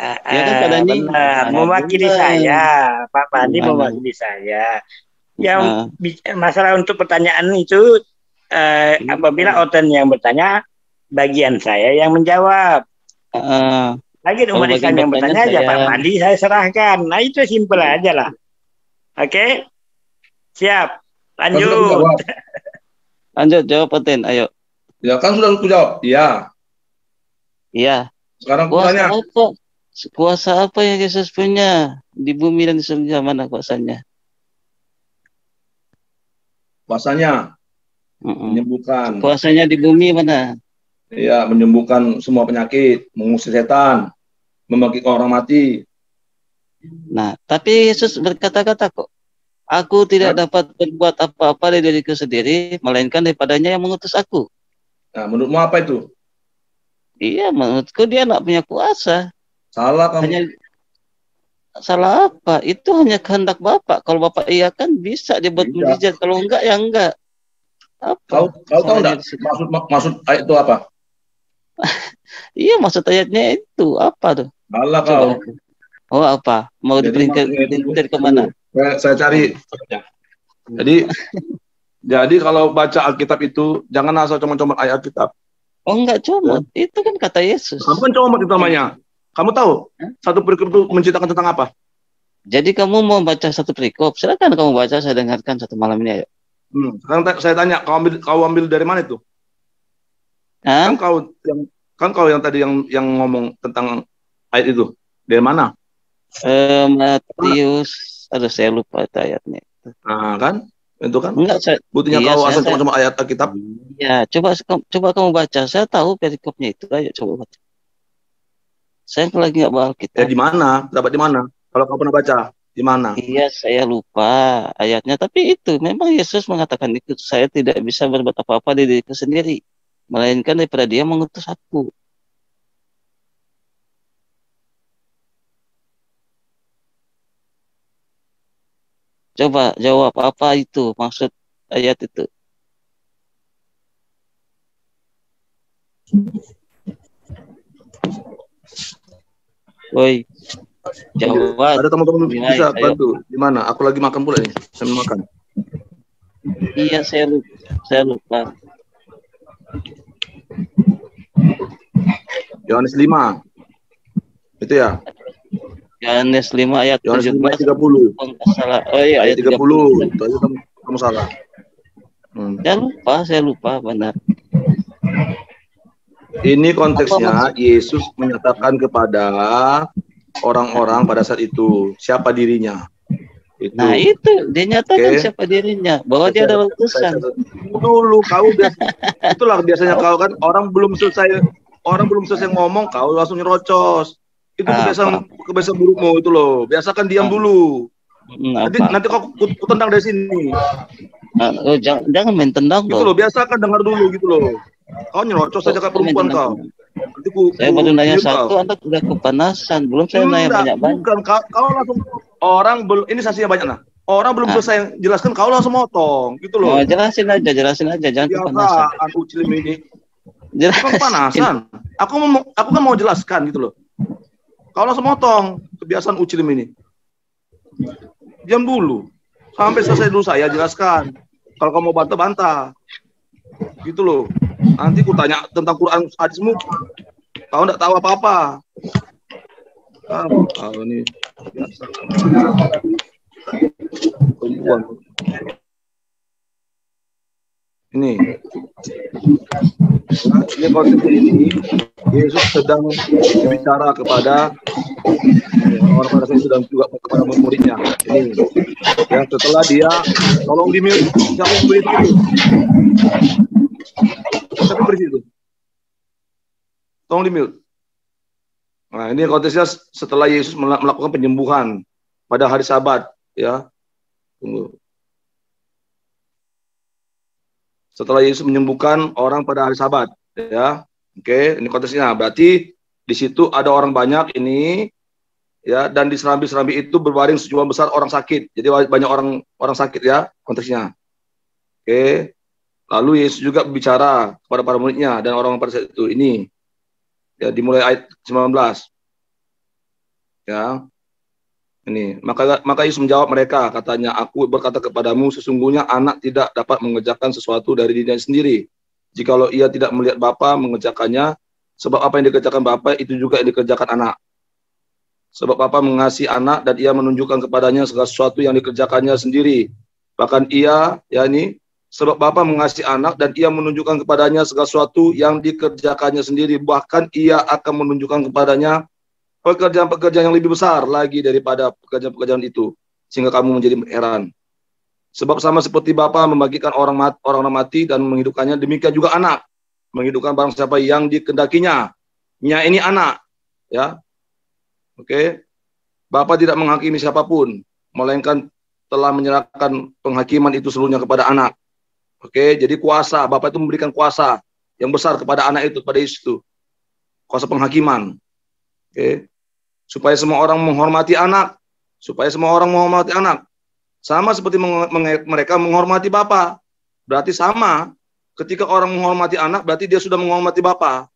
Ya kan Pak Dani mewakili saya, Pak Pandi mewakili saya. Yang masalah untuk pertanyaan itu apabila Oten yang bertanya, bagian saya yang menjawab. Lagi umat Islam yang bertanya aja Pak Pandi saya serahkan. Nah itu simpel aja lah. Oke, siap. Lanjut. Lanjut jawab Oten, ayo. Ya kan sudah aku jawab. Iya. Iya. Sekarang kuasa apa? Kuasa apa yang Yesus punya di bumi dan di surga, mana kuasanya? Kuasanya menyembuhkan. Kuasanya di bumi mana? Iya, menyembuhkan semua penyakit, mengusir setan, membangkitkan orang mati. Nah, tapi Yesus berkata-kata kok, aku tidak dapat berbuat apa-apa dari diriku sendiri, melainkan daripadanya yang mengutus aku. Nah, menurutmu apa itu? Iya, menurutku dia nggak punya kuasa. Salah kamu. Salah apa? Itu hanya kehendak Bapak. Kalau Bapak iya kan bisa dibuat mujizat. Kalau enggak ya enggak. Apa? Kau tahu enggak maksud ayat itu apa? Iya, maksud ayatnya itu apa tuh? Salah kau. Oh apa? Mau diperingat dari kemana? Saya cari. Jadi kalau baca Alkitab itu jangan asal comot-comot ayat Alkitab. Oh enggak comot, itu kan kata Yesus. Kamu kan comot itu namanya. Kamu tahu satu perikop itu menceritakan tentang apa? Jadi kamu mau baca satu perikop, silakan kamu baca, saya dengarkan satu malam ini ayo. Sekarang saya tanya, kau ambil dari mana itu? Kan kau yang tadi yang ngomong tentang ayat itu dari mana? Matius, saya lupa itu ayatnya. Nah kan, itu kan? Enggak, buktinya kau asal cuma ayat Alkitab. Ya, coba kamu baca. Saya tahu perikopnya itu. Ayo coba baca. Saya lagi nggak bawa Alkitab. Ya di mana? Dapat di mana? Kalau kau pernah baca, di mana? Iya, saya lupa ayatnya. Tapi itu memang Yesus mengatakan itu. Saya tidak bisa berbuat apa-apa dari diriku sendiri, melainkan daripada Dia mengutus aku. Coba jawab apa itu maksud ayat itu. Woi, jawab. Ada teman-teman bisa bantu. Di mana? Aku lagi makan pula nih. Saya makan. Iya, saya lupa. Yohanes 5. Itu ya? Yohanes 5 ayat 17. 30. Salah. Oh iya, ayat 30. Itu aja kamu salah. Saya lupa benar. Ini konteksnya Yesus menyatakan kepada orang-orang pada saat itu siapa dirinya. Itu. Nah itu dia nyatakan siapa dirinya, bahwa dia adalah utusan. Dulu kau itulah biasanya kau kan orang belum selesai orang belum selesai ngomong kau langsung nyerocos. Itu kebiasaan burukmu itu loh. Biasakan diam dulu. Nanti kau tendang dari sini. Jangan main tendang gitu loh. Biasakan dengar dulu gitu loh. Kau nyerocos saja kayak perempuan kau. Nanti saya baru nanya satu, Anda udah kepanasan. Belum saya nanya banyak-banyak. Bukan, kau langsung orang belum, ini saksinya banyak nah. Orang belum selesai jelaskan, kau langsung motong gitu loh. Jelasin aja, jangan kepanasan. Ucilim ini. Bukan kepanasan. Aku kan mau jelaskan gitu loh. Kau langsung motong, kebiasaan Ucilim ini. Diam dulu. Sampai selesai dulu saya jelaskan. Kalau kamu mau bantah. Gitu loh. Nanti ku tanya tentang Quran hadismu. Kau enggak tahu apa-apa. Kau ini biasa. Perempuan. Ini konsep ini Yesus sedang berbicara kepada orang pada saya sedang juga kepada murid-muridnya. Ini yang setelah dia tolong di-mute siapa yang beri itu. Siapa yang beri itu? Tolong di-mute. Nah, ini konteksnya setelah Yesus melakukan penyembuhan pada hari Sabat, ya. Tunggu. Setelah Yesus menyembuhkan orang pada hari Sabat, ya. Oke, ini konteksnya. Berarti di situ ada orang banyak ini, ya, dan di serambi-serambi itu berbaring sejumlah besar orang sakit. Jadi banyak orang sakit, ya, konteksnya. Oke. Lalu Yesus juga berbicara kepada para muridnya dan orang pada saat itu. Ini, ya, dimulai ayat 19. Ya. Ini, maka Yesus menjawab mereka, katanya, aku berkata kepadamu, sesungguhnya anak tidak dapat mengerjakan sesuatu dari dirinya sendiri. Jikalau ia tidak melihat Bapa mengerjakannya, sebab apa yang dikerjakan Bapa itu juga yang dikerjakan anak. Sebab Bapa mengasihi anak dan ia menunjukkan kepadanya segala sesuatu yang dikerjakannya sendiri. Bahkan ia, ya ini, sebab Bapa mengasihi anak dan ia menunjukkan kepadanya segala sesuatu yang dikerjakannya sendiri. Bahkan ia akan menunjukkan kepadanya pekerjaan-pekerjaan yang lebih besar lagi daripada pekerjaan-pekerjaan itu, sehingga kamu menjadi heran. Sebab sama seperti Bapa membagikan orang mati dan menghidupkannya, demikian juga anak menghidupkan barang siapa yang dikehendakinya. Nya ini anak, ya. Oke. Bapa tidak menghakimi siapapun, melainkan telah menyerahkan penghakiman itu seluruhnya kepada anak. Oke, jadi kuasa, Bapa itu memberikan kuasa yang besar kepada anak itu, pada Yesus itu. Kuasa penghakiman. Oke. Supaya semua orang menghormati anak. Sama seperti mereka menghormati Bapa. Berarti sama. Ketika orang menghormati anak, berarti dia sudah menghormati Bapa.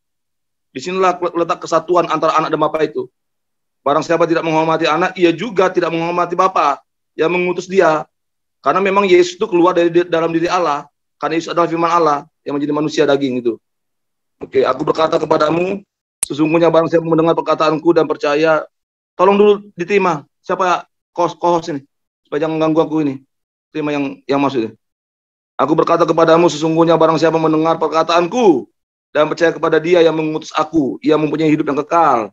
Disinilah letak kesatuan antara anak dan Bapa itu. Barang siapa tidak menghormati anak, ia juga tidak menghormati Bapa yang mengutus dia. Karena memang Yesus itu keluar dari dalam diri Allah. Karena Yesus adalah firman Allah yang menjadi manusia daging itu. Oke, aku berkata kepadamu, sesungguhnya barang siapa mendengar perkataanku dan percaya, tolong dulu diterima. Siapa kohos ini? Supaya jangan ganggu aku ini. Terima yang maksudnya. Aku berkata kepadamu, sesungguhnya barang siapa mendengar perkataanku dan percaya kepada dia yang mengutus aku, ia mempunyai hidup yang kekal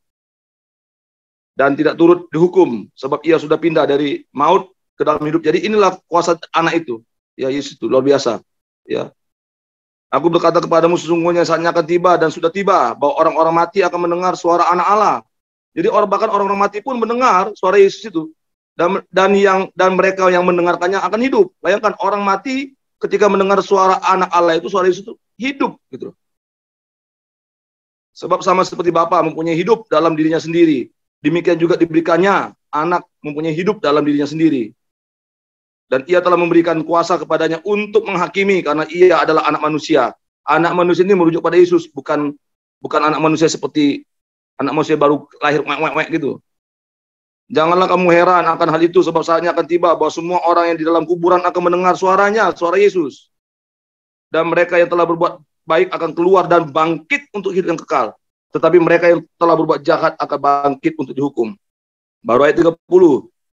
dan tidak turut dihukum, sebab ia sudah pindah dari maut ke dalam hidup. Jadi inilah kuasa anak itu. Ya, Yesus itu luar biasa. Ya. Aku berkata kepadamu, sesungguhnya saatnya akan tiba dan sudah tiba bahwa orang-orang mati akan mendengar suara anak Allah. Jadi bahkan orang-orang mati pun mendengar suara Yesus itu. Dan mereka yang mendengarkannya akan hidup. Bayangkan orang mati ketika mendengar suara anak Allah itu, suara Yesus itu hidup gitu. Sebab sama seperti Bapa mempunyai hidup dalam dirinya sendiri, demikian juga diberikannya anak mempunyai hidup dalam dirinya sendiri. Dan ia telah memberikan kuasa kepadanya untuk menghakimi, karena ia adalah anak manusia. Anak manusia ini merujuk pada Yesus, bukan anak manusia seperti anak manusia baru lahir gitu. Janganlah kamu heran akan hal itu, sebab saatnya akan tiba bahwa semua orang yang di dalam kuburan akan mendengar suaranya, suara Yesus. Dan mereka yang telah berbuat baik akan keluar dan bangkit untuk hidup yang kekal. Tetapi mereka yang telah berbuat jahat akan bangkit untuk dihukum. Baru ayat 30.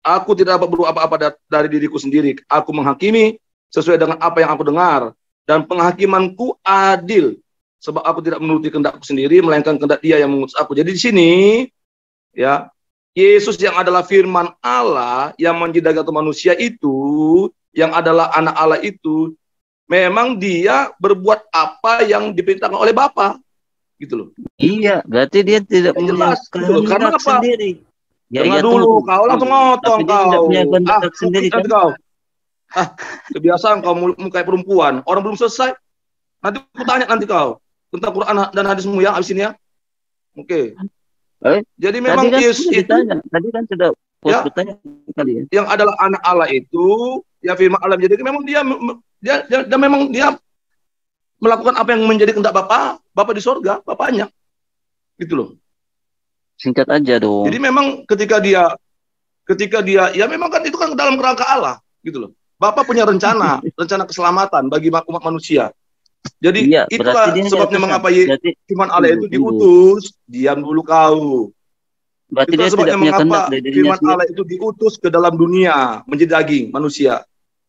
Aku tidak dapat berbuat apa-apa dari diriku sendiri. Aku menghakimi sesuai dengan apa yang aku dengar. Dan penghakimanku adil. Sebab aku tidak menuruti kehendakku sendiri, melainkan kehendak Dia yang mengutus aku. Jadi di sini, ya, Yesus yang adalah firman Allah, yang menjadi daging manusia itu, yang adalah anak Allah itu, memang Dia berbuat apa yang diperintahkan oleh Bapa. gitu loh. Iya, berarti dia tidak Ya, punya jelas gitu loh. Karena kehendak apa? sendiri. Ya, Dengar iya dulu, tuh. kau langsung Tapi ngotong dia tidak kau. punya kehendak sendiri Mukit kan? nanti kau. Kebiasaan kau mulut kayak perempuan. Orang belum selesai. Nanti aku tanya nanti kau tentang Quran dan hadismu ya abis ini ya. Oke. Eh, Jadi tadi memang kan Yesus sudah itu ditanya. Tadi kan sudah pos ya bertanya kali ya. yang adalah anak Allah itu ya firman Allah. Jadi memang dia memang dia melakukan apa yang menjadi kehendak Bapa di sorga, Bapaknya. Gitu loh. Singkat aja Jadi dong. memang ketika dia ya memang kan itu kan dalam kerangka Allah gitu loh. Bapak punya rencana keselamatan bagi umat manusia. Jadi Iya, berarti itulah dia nggak sebabnya kesal. mengapa Berarti firman Allah itu tunggu. diutus. Diam dulu kau. Berarti Itulah dia tidak sebabnya punya kehendak mengapa dari dirinya firman sendiri. Allah itu diutus ke dalam dunia menjadi daging manusia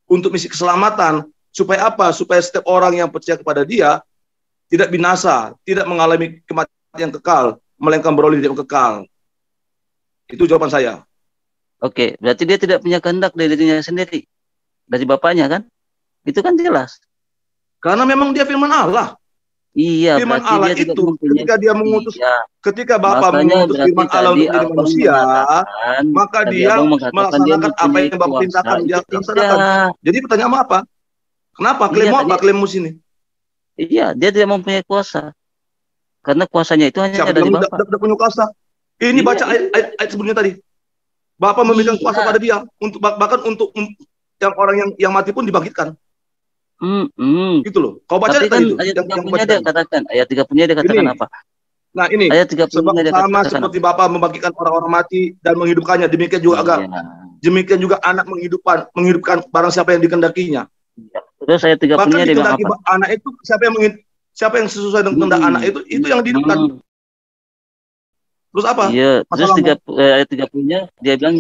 untuk misi keselamatan. Supaya apa? Supaya setiap orang yang percaya kepada dia tidak binasa, tidak mengalami kematian kekal, melainkan beroleh hidup kekal. Itu jawaban saya. Oke, berarti dia tidak punya kehendak dari dirinya sendiri. Dari bapaknya kan? Itu kan jelas. Karena memang dia firman Allah. Iya, Firman berarti Allah dia tidak itu mempunyai. ketika dia mengutus, Iya, ketika Bapa makanya mengutus berarti firman Allah tadi untuk menjadi abang manusia, mengatakan, maka tadi dia abang mengatakan dia melaksanakan apa mempunyai yang Bapa kuasa. perintahkan dia Itu laksanakan. tidak. Jadi pertanyaan apa? Kenapa? Iya, Klaimmu tadi, apa? Klaimmu sini? iya, dia tidak mempunyai kuasa. Karena kuasanya itu hanya Siapa dari bilang Bapak. tidak punya kuasa? Ini Iya, baca ayat sebelumnya tadi. Bapa memberikan kuasa iya. pada dia untuk bahkan untuk yang orang yang mati pun dibangkitkan. Gitu loh. Kau baca Tapi kan tadi itu ayat yang 30-nya baca dia tadi. katakan, ayat 30-nya dia katakan Ini. apa? Nah ini Ayat 30-nya dia sama katakan seperti apa? Bapa membangkitkan orang-orang mati dan menghidupkannya, demikian juga demikian juga anak menghidupkan barang siapa yang dikendakinya. Iya. Terus ayat Bahkan 30-nya dia bilang dikendaki apa? anak itu siapa yang sesuai dengan kehendak anak itu yang dihidupkan. Terus apa? Iya, terus Masalahmu? ayat 30-nya dia bilang,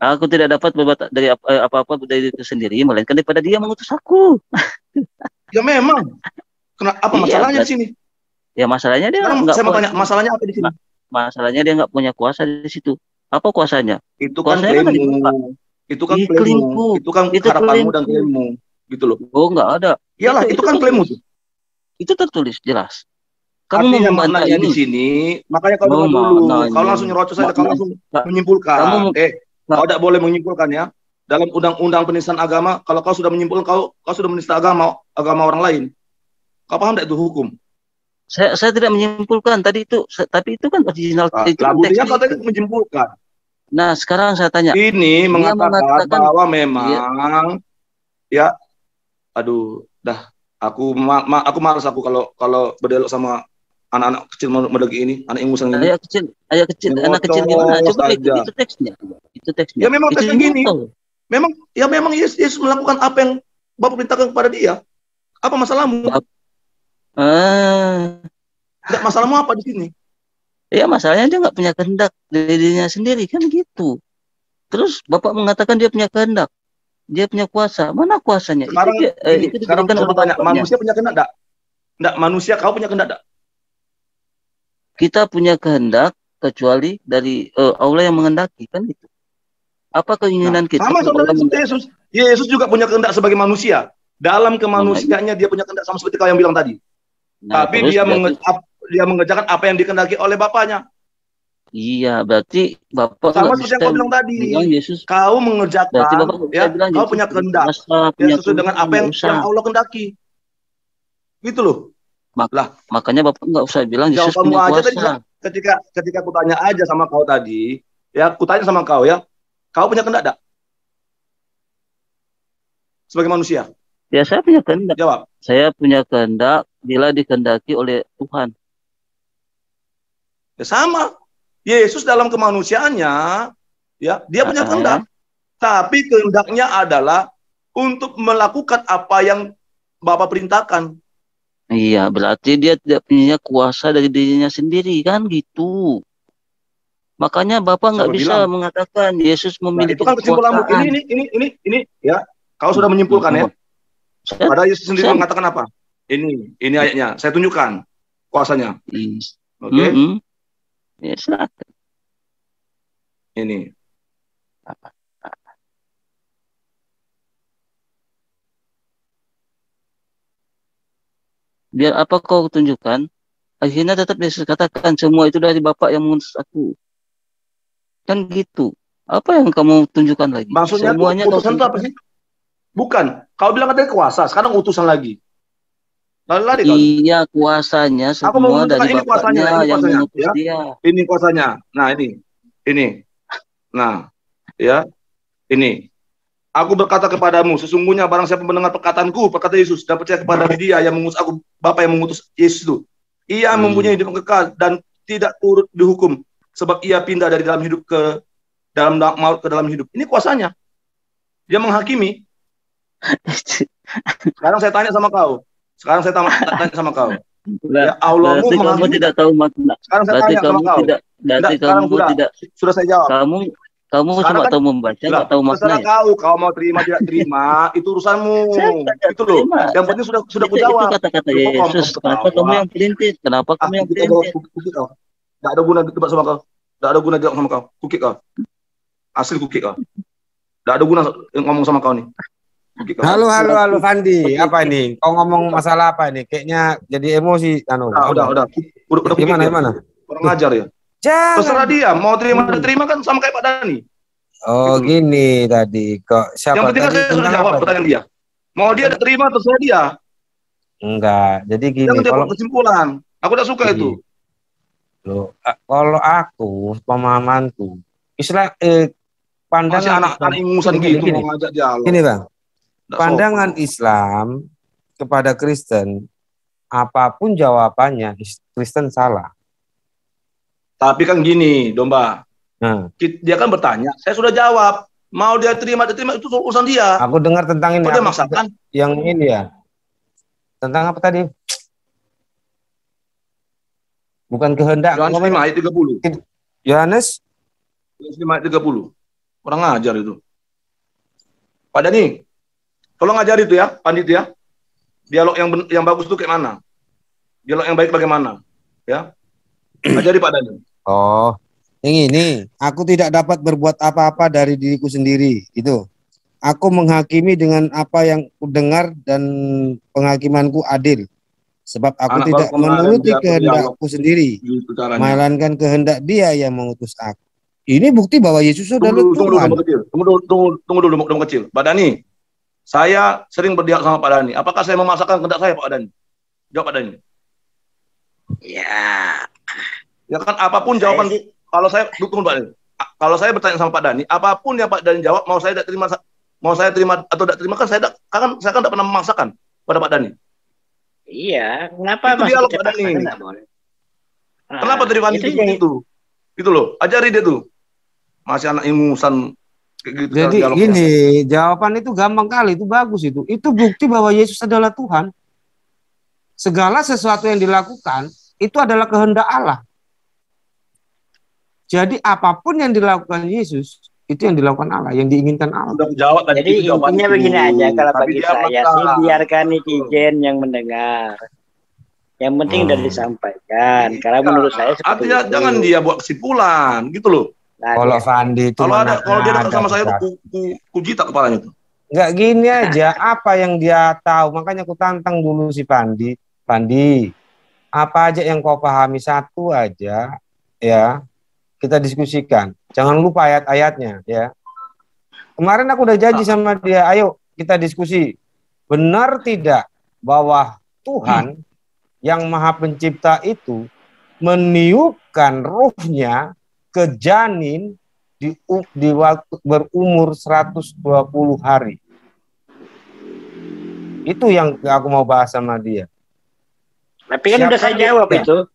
aku tidak dapat berbuat dari apa-apa dari itu sendiri, melainkan daripada dia mengutus aku. Ya memang. Apa Iya, masalahnya di sini? ya masalahnya dia Sekarang nggak saya mau punya. tanya, masalahnya apa di sini? Masalahnya dia nggak punya kuasa di situ. Apa kuasanya? Itu kan Kuasanya kan dari Bapak. klaimmu. Itu kan Klaimku. klaimmu. Itu kan Itu harapanmu dan klaimku. klaimmu. Gitu loh. Oh, nggak ada. Iyalah, itu kan klaimmu tuh. Itu tertulis jelas. Kamu Artinya mau membantah maknanya ini di sini, makanya kau dengar dulu. Kau langsung nyerocos saja, kau langsung menyimpulkan. Kau tidak boleh menyimpulkan ya. Dalam undang-undang penistaan agama, kalau kau sudah menyimpulkan, kau sudah menista agama orang lain. Kau paham tidak itu hukum? Saya tidak menyimpulkan tadi itu, tapi itu kan original. Buktinya kau tadi menyimpulkan. Nah, sekarang saya tanya. Ini mengatakan bahwa memang ya, aduh, dah. Aku malas kalau berdialog sama anak-anak kecil mendaki ini, anak ingusan ini. Anak kecil gimana? Coba itu teksnya. Itu teksnya. Ya memang teksnya gini. Memang Yesus melakukan apa yang Bapak perintahkan kepada dia. Apa masalahmu? Tidak, masalahmu apa di sini? Ya masalahnya dia nggak punya kehendak dari dirinya sendiri kan gitu. Terus Bapak mengatakan dia punya kehendak. Dia punya kuasa. Mana kuasanya? Sekarang coba tanya, manusia punya kehendak enggak? Enggak, manusia kau punya kehendak enggak? Kita punya kehendak kecuali dari Allah yang menghendaki kan gitu. Apa keinginan kita? Sama seperti Yesus juga punya kehendak sebagai manusia. Dalam kemanusiaannya dia punya kehendak sama seperti kau yang bilang tadi. Tapi dia mengerjakan apa yang dikehendaki oleh Bapaknya. Iya, berarti Bapak sama seperti yang kau bilang tadi. Yesus, kau mengerjakan, kau punya kehendak sesuai dengan apa yang Allah kehendaki. Gitu loh. Makanya Bapak nggak usah bilang Yesus punya kuasa. Tadi, ketika aku tanya aja sama kau tadi, ya aku tanya sama kau ya, kau punya kehendak enggak? Sebagai manusia. Ya, saya punya kehendak. Jawab. Saya punya kehendak bila dikehendaki oleh Tuhan. Ya sama. Yesus dalam kemanusiaannya, ya dia punya kehendak. Tapi kehendaknya adalah untuk melakukan apa yang Bapa perintahkan. Iya, berarti dia tidak punya kuasa dari dirinya sendiri kan gitu. Makanya Bapak nggak bisa mengatakan Yesus memiliki kekuasaan. Itu kan kesimpulanmu. Ini ya. Kau sudah menyimpulkan ya. Padahal Yesus sendiri mengatakan apa? Ini ayatnya. Saya tunjukkan kuasanya. Oke. Ya, silakan. Ini. Biar apa kau tunjukkan? Akhirnya tetap Yesus katakan semua itu dari Bapa yang mengutus aku. Kan gitu. Apa yang kamu tunjukkan lagi? Maksudnya Semuanya kau utusan itu apa tunjukkan. sih? Bukan. Kau bilang katanya kuasa, sekarang utusan lagi. Lari kau. Iya, kuasanya Aku mau semua dari menunjukkan ini kuasanya, Bapaknya yang mengutus ya. dia. Ini kuasanya. Nah, ini. Nah, ya, ini. Aku berkata kepadamu, sesungguhnya barang siapa mendengar perkataanku, perkata Yesus, dan percaya kepada Dia yang mengutus aku, Bapa yang mengutus Yesus itu, ia mempunyai hidup kekal dan tidak turut dihukum, sebab ia pindah dari dalam hidup ke dalam maut ke dalam hidup. Ini kuasanya. Dia menghakimi. Sekarang saya tanya sama kau. Tanya sama kau. Ya Allahmu Berarti kamu menghakimi. tidak tahu makna. Sekarang saya Berarti tanya sama kamu kau. tidak. Berarti Sekarang kamu tidak. sudah saya jawab. Kamu Sekarang cuma kan, tahu membaca, lah, nggak tahu terserah maknanya. kau mau terima tidak terima, itu urusanmu. Saya tidak Itu loh. terima. Yang penting sudah ku Itu jawab. kata-kata Loh, kok Yesus. kamu Kenapa kamu ketawa? yang perintis? Kenapa kamu yang Kukik perintis? kau. Tidak ada guna debat sama kau. Tidak ada guna jawab sama kau. Kukik kau. Asli kukik kau. Tidak ada guna ngomong sama kau nih. Kukik kau. Halo Fandi, apa ini? Kau ngomong masalah apa ini? Kayaknya jadi emosi, Udah kukik gimana, ya. gimana? Kurang ajar ya. Jangan. Terserah dia, mau terima kan sama kayak Pak Dhani. Oh Gitu. Gini tadi, kok siapa Yang penting kan tadi saya sudah tentang jawab apa? pertanyaan dia. Mau dia terima terserah dia. Enggak, jadi gini, Jangan dia kalau buat kesimpulan. Aku tidak suka itu. loh, kalau aku pemahamanku, Islam Masih pandangan anak-anak ingusan gitu mau ngajak dialog. gini Bang, Nggak pandangan sopan. Islam kepada Kristen, apapun jawabannya Kristen salah. Tapi kan gini, Domba. Nah, Dia kan bertanya, saya sudah jawab. Mau dia terima itu urusan dia. aku dengar tentang ini. Kok dia maksakan? Yang ini ya. Tentang apa tadi? Bukan kehendak. Yohanes 5 ayat 30. Yohanes 5 ayat 30. Kurang ngajar itu. Pak Dhani, tolong ajar itu ya, panitia. Dialog yang bagus itu kayak mana? Dialog yang baik bagaimana? Ya. Ajari Pak Dhani. Oh, yang ini, aku tidak dapat berbuat apa-apa dari diriku sendiri. Itu. Aku menghakimi dengan apa yang kudengar dan penghakimanku adil. Sebab aku tidak menuruti kehendakku sendiri, gitu melainkan kehendak Dia yang mengutus aku. Ini bukti bahwa Yesus adalah Tuhan. Tunggu dulu, kecil. Pak Dhani, saya sering berdialog sama Pak Dhani. Apakah saya memaksakan kehendak saya, Pak Dhani? Jawab Pak Dhani. Ya. Ya kan apapun jawaban kalau saya dukung Pak Dhani. Kalau saya bertanya sama Pak Dhani, apapun yang Pak Dhani jawab, mau saya terima atau tidak terima kan saya kan tidak pernah memaksakan pada Pak Dhani. Iya, kenapa itu dialog Pak Dhani? Kenapa tadi Fandi itu? Itu loh, ajari dia tuh. Masih anak ingusan gitu. Jadi gini, jawaban itu gampang kali, itu bagus itu. Itu bukti bahwa Yesus adalah Tuhan. Segala sesuatu yang dilakukan itu adalah kehendak Allah. Jadi apapun yang dilakukan Yesus itu yang dilakukan Allah, yang diinginkan Allah. Sudah jawab tadi. Jadi intinya begini aja, kalau tapi bagi saya sih biarkan netizen yang mendengar. Yang penting sudah disampaikan. Karena menurut saya artinya itu. Jangan dia buat kesimpulan, gitu loh. Nah, kalau Fandi itu kalau dia dekat sama saya tuh kujita kepalanya tuh. Enggak gini aja, apa yang dia tahu, makanya aku tantang dulu si Fandi. Fandi, apa aja yang kau pahami satu aja, ya kita diskusikan. Jangan lupa ayat-ayatnya, ya. Kemarin aku udah janji sama dia, ayo kita diskusi. Benar tidak bahwa Tuhan yang Maha Pencipta itu meniupkan ruhnya ke janin di waktu berumur 120 hari. Itu yang aku mau bahas sama dia. Tapi kan udah saya jawab itu.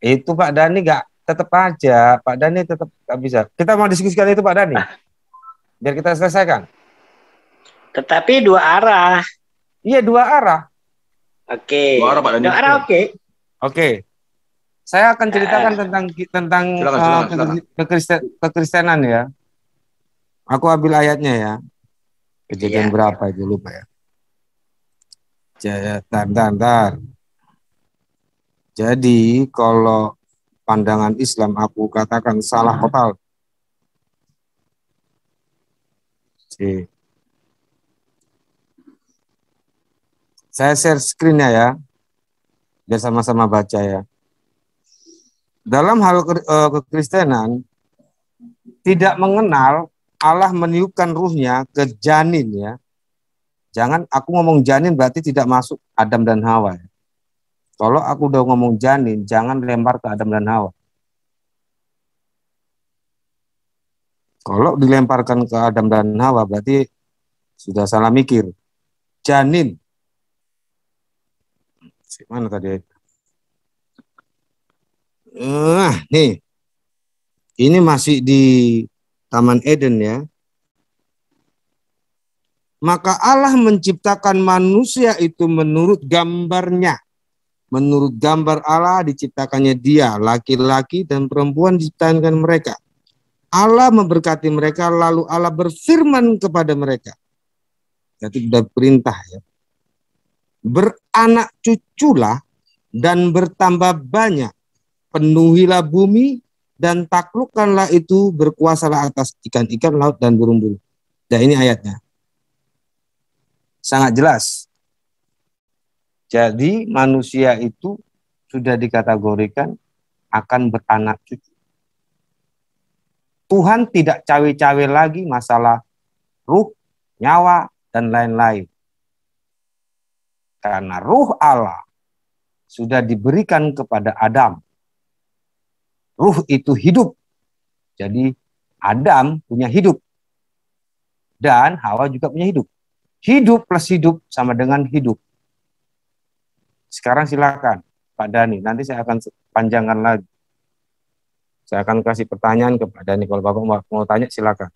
Itu Pak Dhani tetap aja. Pak Dhani tetap nggak bisa. Kita mau diskusikan itu Pak Dhani. Biar kita selesaikan. Tetapi dua arah. Iya, dua arah. Oke. Dua arah Pak Dhani. Dua arah Oke. Saya akan ceritakan tentang kekristenan ya. Aku ambil ayatnya ya. Kejadian berapa itu lupa ya. Bentar. Jadi kalau pandangan Islam aku katakan salah total. Saya share screen-nya ya. Biar sama-sama baca ya. Dalam hal kekristenan tidak mengenal Allah meniupkan ruhnya ke janin ya. Jangan aku ngomong janin berarti tidak masuk Adam dan Hawa. Kalau aku udah ngomong janin, jangan lempar ke Adam dan Hawa. Kalau dilemparkan ke Adam dan Hawa berarti sudah salah mikir. Janin. Mana tadi? Nih. Ini masih di Taman Eden ya. Maka Allah menciptakan manusia itu menurut gambarnya. Menurut gambar Allah diciptakannya dia, laki-laki dan perempuan diciptakan mereka. Allah memberkati mereka, lalu Allah berfirman kepada mereka. Jadi sudah perintah ya. Beranak cuculah dan bertambah banyak. Penuhilah bumi dan taklukkanlah itu, berkuasalah atas ikan-ikan laut dan burung-burung. Nah ini ayatnya. Sangat jelas. Jadi manusia itu sudah dikategorikan akan beranak cucu. Tuhan tidak cawe-cawe lagi masalah ruh, nyawa, dan lain-lain. Karena ruh Allah sudah diberikan kepada Adam. Ruh itu hidup. Jadi Adam punya hidup. Dan Hawa juga punya hidup. Hidup plus hidup sama dengan hidup. Sekarang silakan Pak Dhani. Nanti saya akan panjangkan lagi. Saya akan kasih pertanyaan kepada Dhani. Kalau Bapak mau tanya silakan.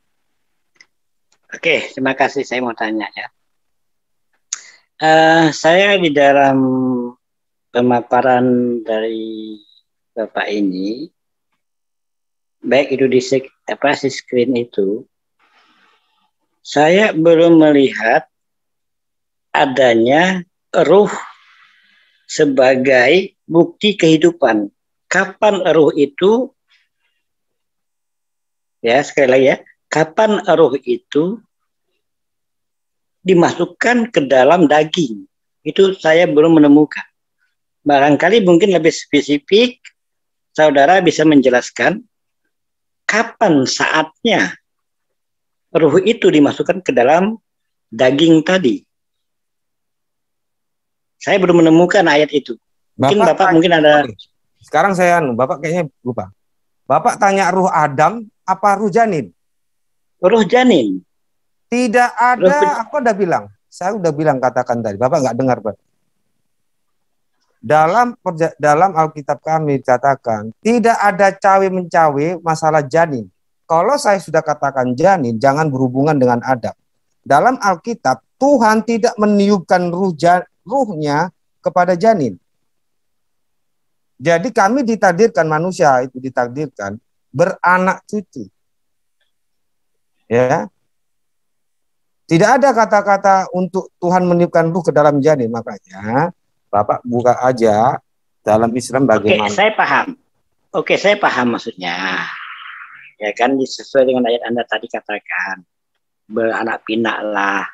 Oke, terima kasih. Saya mau tanya ya. Saya di dalam pemaparan dari Bapak ini, baik itu di screen itu, saya belum melihat adanya ruh sebagai bukti kehidupan. Kapan ruh itu, ya sekali lagi ya, kapan ruh itu dimasukkan ke dalam daging? Itu saya belum menemukan. Barangkali mungkin lebih spesifik, saudara bisa menjelaskan kapan saatnya ruh itu dimasukkan ke dalam daging tadi. Saya belum menemukan ayat itu. Mungkin Bapak mungkin ada. Sekarang Bapak kayaknya lupa. Bapak tanya ruh Adam apa ruh janin? Ruh janin. Tidak ada, aku udah bilang. Saya udah bilang katakan tadi. Bapak nggak dengar, Pak. Dalam Alkitab kami dikatakan tidak ada cawe-mencawe masalah janin. Kalau saya sudah katakan janin, jangan berhubungan dengan Adam. Dalam Alkitab Tuhan tidak meniupkan ruhnya kepada janin. Jadi kami ditakdirkan, manusia itu ditakdirkan beranak cucu. Ya. Tidak ada kata-kata untuk Tuhan meniupkan ruh ke dalam janin. Makanya Bapak buka aja dalam Islam bagaimana. Oke, saya paham. Oke, saya paham maksudnya. Ya kan, sesuai dengan ayat Anda tadi katakan. Beranak pinak lah.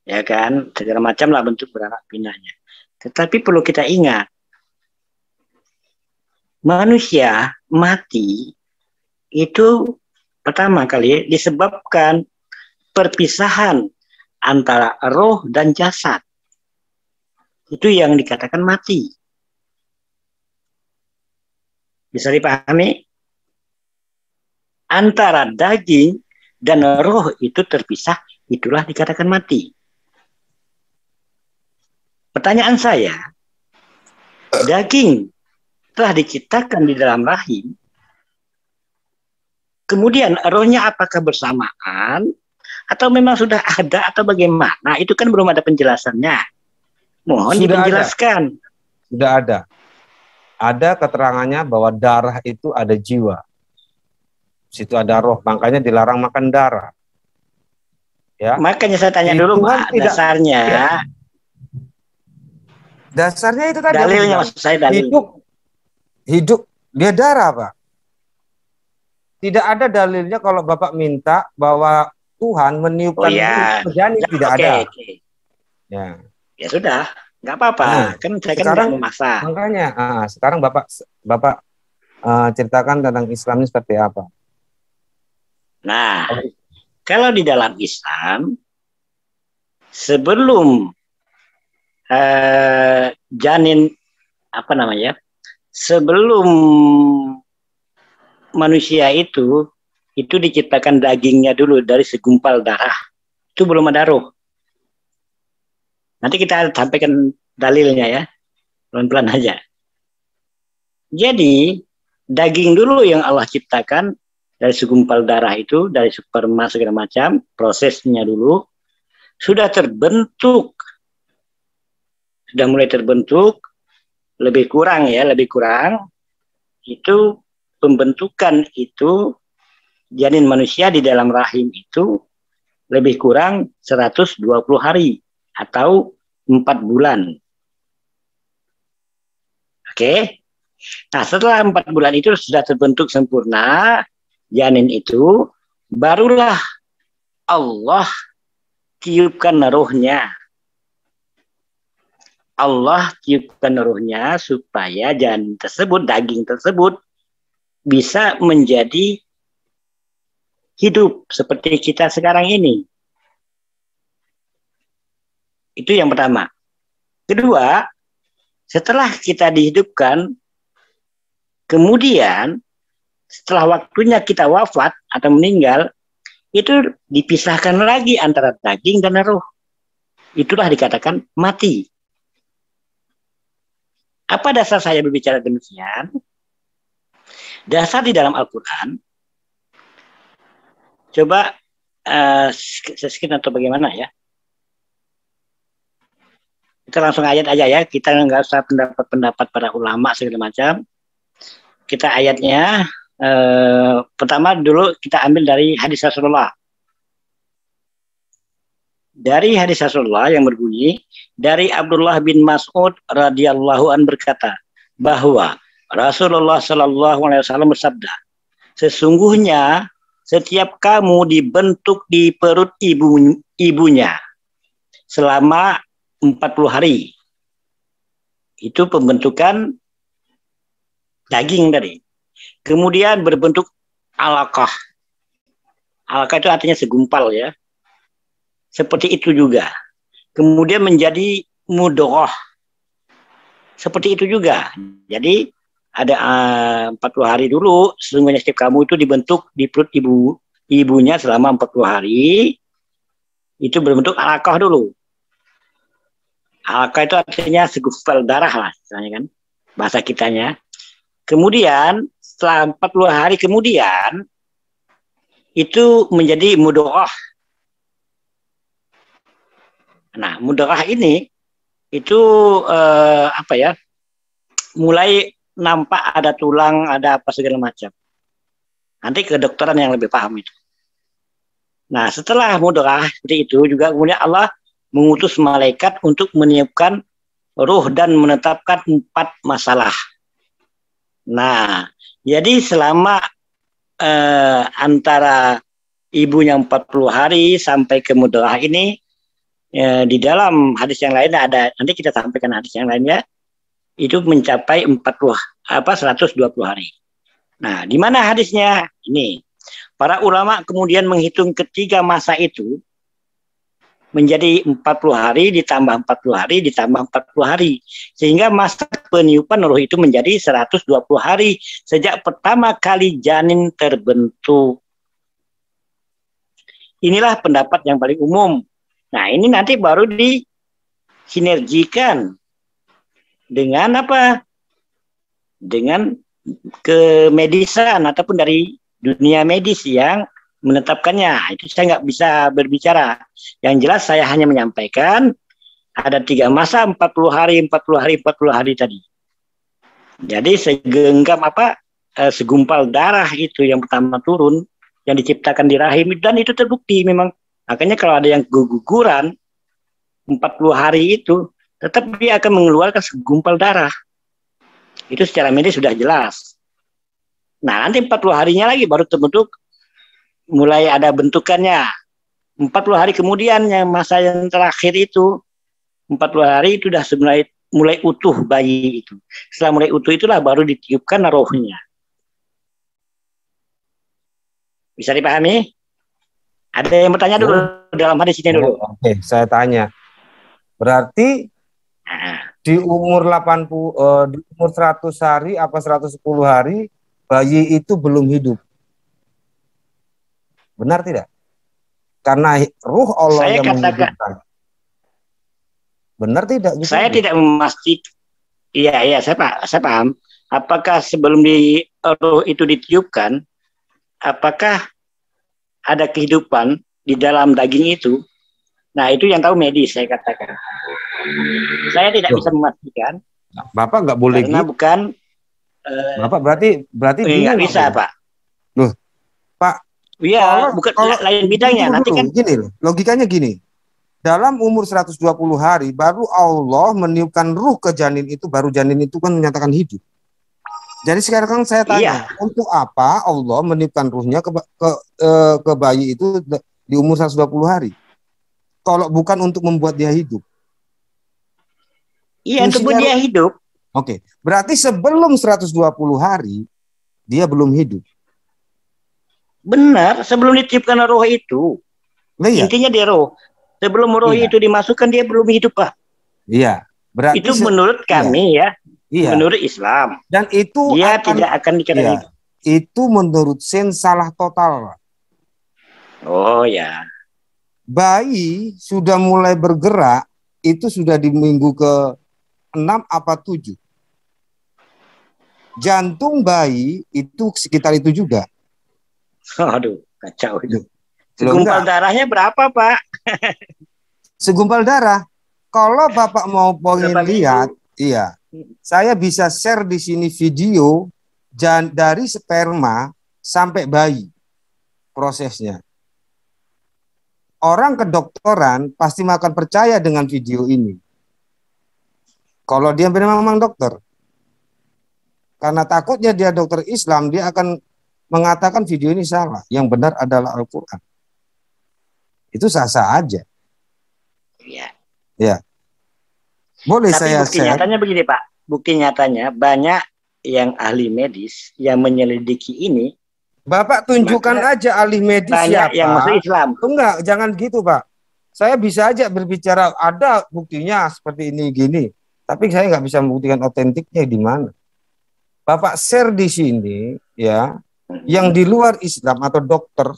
Ya kan, segala macam lah bentuk beranak pinaknya. Tetapi perlu kita ingat, manusia mati itu pertama kali disebabkan perpisahan antara roh dan jasad. Itu yang dikatakan mati. Bisa dipahami? Antara daging dan roh itu terpisah, itulah dikatakan mati. Pertanyaan saya, daging telah diciptakan di dalam rahim, kemudian rohnya apakah bersamaan, atau memang sudah ada, atau bagaimana? Itu kan belum ada penjelasannya. Mohon dipenjelaskan. Sudah ada. Ada keterangannya bahwa darah itu ada jiwa. Situ ada roh, makanya dilarang makan darah. Ya. Makanya saya tanya dulu Pak, dasarnya. Ya. Dasarnya itu tadi. Dalilnya maksud saya dalil. Hidup dia darah, Pak. Tidak ada dalilnya kalau Bapak minta bahwa Tuhan meniupkan ruh ke janin, tidak ada. Okay. Ya. Ya sudah, Nggak apa-apa, Nah, kan saya kan sekarang nggak memaksa. makanya sekarang Bapak ceritakan tentang Islam ini seperti apa? Nah, kalau di dalam Islam, sebelum janin apa namanya, sebelum manusia itu diciptakan dagingnya dulu dari segumpal darah. Itu belum ada roh. Nanti kita sampaikan dalilnya ya, pelan-pelan aja. Jadi daging dulu yang Allah ciptakan dari segumpal darah itu, dari sperma segala macam, prosesnya dulu sudah terbentuk, sudah mulai terbentuk, lebih kurang itu pembentukan itu janin manusia di dalam rahim itu lebih kurang 120 hari atau 4 bulan. Oke. Nah, setelah 4 bulan itu sudah terbentuk sempurna janin itu, barulah Allah tiupkan rohnya. Allah tiupkan rohnya supaya janin tersebut, daging tersebut bisa menjadi hidup seperti kita sekarang ini. Itu yang pertama. Kedua, setelah kita dihidupkan, kemudian setelah waktunya kita wafat atau meninggal, itu dipisahkan lagi antara daging dan roh. Itulah dikatakan mati. Apa dasar saya berbicara demikian? Dasar di dalam Al-Quran. Coba screen atau bagaimana ya? Kita langsung ayat aja ya. Kita nggak usah pendapat para ulama segala macam. Kita ayatnya. Pertama dulu kita ambil dari hadis Rasulullah. Dari hadis Rasulullah yang berbunyi, dari Abdullah bin Mas'ud radhiyallahu an berkata bahwa Rasulullah Shallallahu Alaihi Wasallam bersabda, sesungguhnya setiap kamu dibentuk di perut ibunya selama 40 hari. Itu pembentukan daging tadi. Kemudian berbentuk alaqah. Alaqah itu artinya segumpal ya. Seperti itu juga. Kemudian menjadi mudghah. Seperti itu juga. Jadi ada 40 hari dulu, sesungguhnya setiap kamu itu dibentuk di perut ibunya selama 40 hari. Itu berbentuk alaqah dulu. Alaqah itu artinya segumpal darah lah, misalnya kan. Bahasa kitanya. Kemudian setelah 40 hari kemudian itu menjadi mudghah. Nah, mudghah ini itu mulai nampak ada tulang, ada apa segala macam. Nanti kedokteran yang lebih paham itu. Nah, setelah mudghah seperti itu juga kemudian Allah mengutus malaikat untuk meniupkan ruh dan menetapkan 4 masalah. Nah, jadi selama antara ibunya 40 hari sampai ke mudghah ini, di dalam hadis yang lain ada, nanti kita sampaikan hadis yang lainnya, itu mencapai 120 hari. Nah, di mana hadisnya? Ini. Para ulama kemudian menghitung ketiga masa itu menjadi 40 hari ditambah 40 hari ditambah 40 hari. Sehingga masa peniupan roh itu menjadi 120 hari sejak pertama kali janin terbentuk. Inilah pendapat yang paling umum. Nah, ini nanti baru disinergikan dengan apa? Dengan kemedisan ataupun dari dunia medis yang menetapkannya. Itu saya nggak bisa berbicara. Yang jelas saya hanya menyampaikan ada 3 masa 40 hari tadi. Jadi segenggam segumpal darah itu yang pertama turun yang diciptakan di rahim, dan itu terbukti memang. Makanya kalau ada yang keguguran 40 hari itu tetap dia akan mengeluarkan segumpal darah. Itu secara medis sudah jelas. Nah, nanti 40 harinya lagi baru terbentuk, mulai ada bentukannya. 40 hari kemudian yang masa yang terakhir itu 40 hari itu sudah mulai utuh bayi itu. Setelah mulai utuh itulah baru ditiupkan rohnya. Bisa dipahami? Ada yang bertanya dulu dalam hadis ini dulu. Oke, saya tanya. Berarti di umur 80 di umur 100 hari apa 110 hari bayi itu belum hidup. Benar tidak? Karena ruh Allah Saya yang katakan, menghidupkan. Benar tidak? Saya tidak memastikan. Iya, saya paham. Apakah sebelum roh itu ditiupkan, apakah ada kehidupan di dalam daging itu? Nah, itu yang tahu medis, saya katakan. Saya tidak bisa memastikan. Bapak nggak boleh karena gitu. Bukan. Bapak berarti nggak bisa, Pak. Loh, Pak. Iya, bukan lain bidangnya. Nanti kan gini loh, logikanya gini. Dalam umur 120 hari baru Allah meniupkan ruh ke janin itu, baru janin itu kan menyatakan hidup. Jadi sekarang saya tanya, untuk apa Allah meniupkan ruhnya ke bayi itu di umur 120 hari? Kalau bukan untuk membuat dia hidup. Iya, untuk membuat dia hidup. Oke, berarti sebelum 120 hari dia belum hidup. Benar, sebelum ditiupkan roh itu. Iya. Intinya dia roh. Sebelum roh itu dimasukkan dia belum hidup, Pak. Iya. Berarti itu menurut kami ya. Iya. Menurut Islam. Dan itu dia tidak akan dikatakan hidup. Itu menurut Sains salah total. Oh ya. Bayi sudah mulai bergerak itu sudah di minggu ke-6 apa 7. Jantung bayi itu sekitar itu juga. Aduh, kacau itu. Segumpal darahnya berapa, Pak? Segumpal darah. Kalau Bapak mau lihat, iya. Saya bisa share di sini video dari sperma sampai bayi prosesnya. Orang kedokteran pasti akan percaya dengan video ini. Kalau dia memang dokter. Karena takutnya dia dokter Islam, dia akan mengatakan video ini salah. Yang benar adalah Al-Quran. Itu sah-sah aja. Iya. Ya. Boleh. Tapi saya bukti nyatanya begini, Pak. Bukti nyatanya banyak yang ahli medis yang menyelidiki ini. Bapak tunjukkan aja ahli medis banyak siapa. Yang masuk Islam. Enggak, jangan gitu, Pak. Saya bisa aja berbicara ada buktinya seperti ini gini. Tapi saya nggak bisa membuktikan otentiknya di mana. Bapak share di sini ya, yang di luar Islam atau dokter,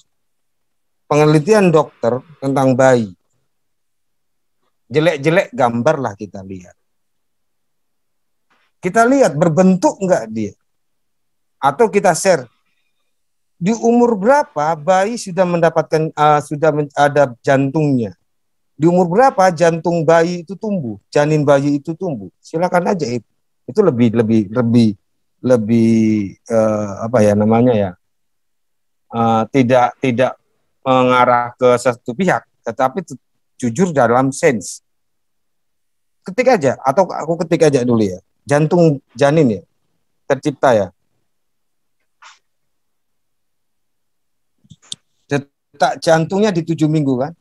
penelitian dokter tentang bayi. Jelek-jelek gambar lah kita lihat. Kita lihat berbentuk enggak dia. Atau kita share. Di umur berapa bayi sudah mendapatkan ada jantungnya. Di umur berapa jantung bayi itu tumbuh, janin bayi itu tumbuh. Silakan aja itu. Itu lebih apa ya namanya ya? Tidak mengarah ke satu pihak, tetapi jujur dalam sains. Ketik aja, atau aku ketik aja dulu ya. Jantung janin ya, tercipta ya. Detak jantungnya di 7 minggu kan.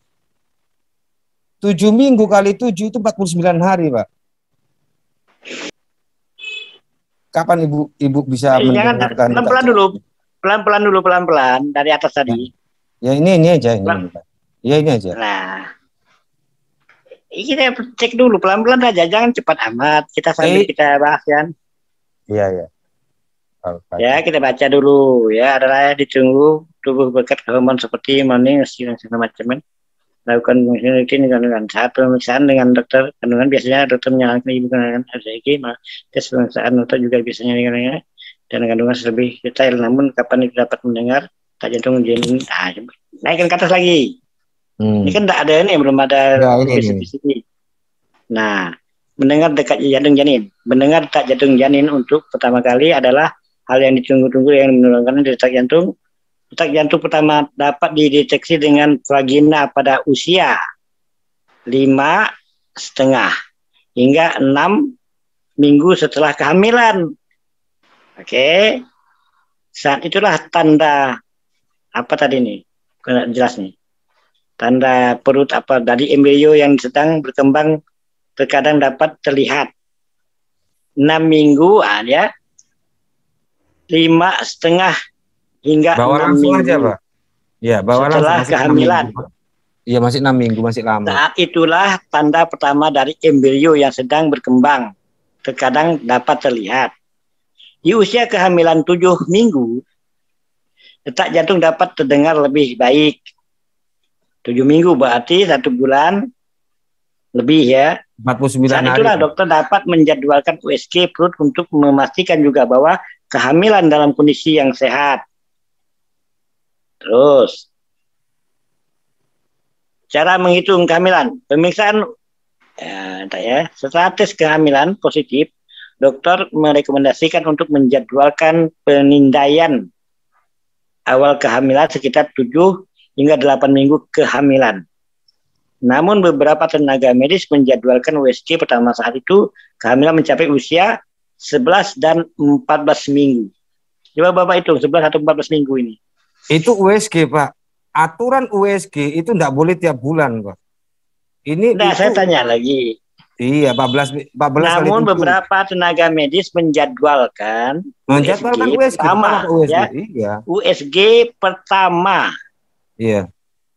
7 minggu kali 7 itu 49 hari, Pak. Kapan ibu bisa mendengarkan? Pelan-pelan dulu, pelan-pelan dari atas tadi. Ya ini aja ini. Ya ini aja. Nah, kita cek dulu pelan-pelan aja, jangan cepat amat. Kita sambil kita bahas kan. Iya. Ya, kita baca dulu ya. Adalah ditunggu tubuh berkat hormon seperti morning, segala macam. Lakukan dengan saat pemeriksaan dengan dokter kandungan, biasanya dokter menyarankan ibu kandungan RCG, tes pemeriksaan atau juga biasanya dengan dan kandungan lebih detail. Namun kapan itu dapat mendengar tak jantung janin? Naikkan ke atas lagi. Ini kan tidak ada ini, belum ada spesifik. Nah, mendengar dekat jantung janin, mendengar detak jantung janin untuk pertama kali adalah hal yang ditunggu-tunggu yang menurunkan detak jantung. Detak jantung pertama dapat dideteksi dengan vagina pada usia 5,5 hingga 6 minggu setelah kehamilan. Oke. Saat itulah tanda apa tadi nih? Jelas nih. Tanda perut apa dari embrio yang sedang berkembang terkadang dapat terlihat. 6 minggu ya, 5,5 hingga Bawa 6 langsung minggu. aja, Pak. Ya, bawa Setelah langsung. kehamilan. Iya, masih 6 minggu, masih lama. Saat itulah tanda pertama dari embrio yang sedang berkembang. Terkadang dapat terlihat. Di usia kehamilan 7 minggu, detak jantung dapat terdengar lebih baik. 7 minggu berarti 1 bulan lebih ya. 49 Saat hari. itulah dokter dapat menjadwalkan USG perut untuk memastikan juga bahwa kehamilan dalam kondisi yang sehat. Terus, cara menghitung kehamilan. Pemeriksaan setelah tes kehamilan positif, dokter merekomendasikan untuk menjadwalkan penindaian awal kehamilan sekitar 7 hingga 8 minggu kehamilan. Namun beberapa tenaga medis menjadwalkan USG pertama saat itu kehamilan mencapai usia 11 dan 14 minggu. Coba Bapak hitung 11 atau 14 minggu ini. Itu USG, Pak. Aturan USG itu enggak boleh tiap bulan, Pak. Ini Nah, itu, saya tanya lagi. Iya, 14 Namun kali 7. beberapa tenaga medis menjadwalkan USG pertama, USG. ya. Iya. USG pertama Iya.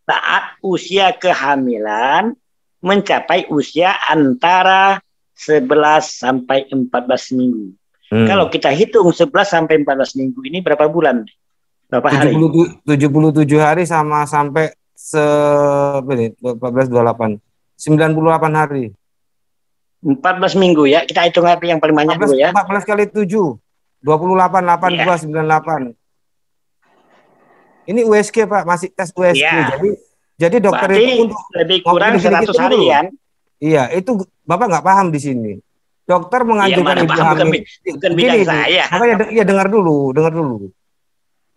saat usia kehamilan mencapai usia antara 11 sampai 14 minggu. Kalau kita hitung 11 sampai 14 minggu ini berapa bulan? Berapa hari? 77 hari sama sampai 14 28 98 hari. 14 minggu ya. Kita hitung hari yang paling banyak 14, dulu ya. 14 kali 7 28 82 98. Ini USG, Pak, masih tes USG. Ya. Jadi dokter berarti itu untuk lebih kurang 100 harian. Iya, itu Bapak nggak paham di sini. Dokter menganjurkan ibu hamil. Bukan bidang saya. Makanya ya dengar dulu.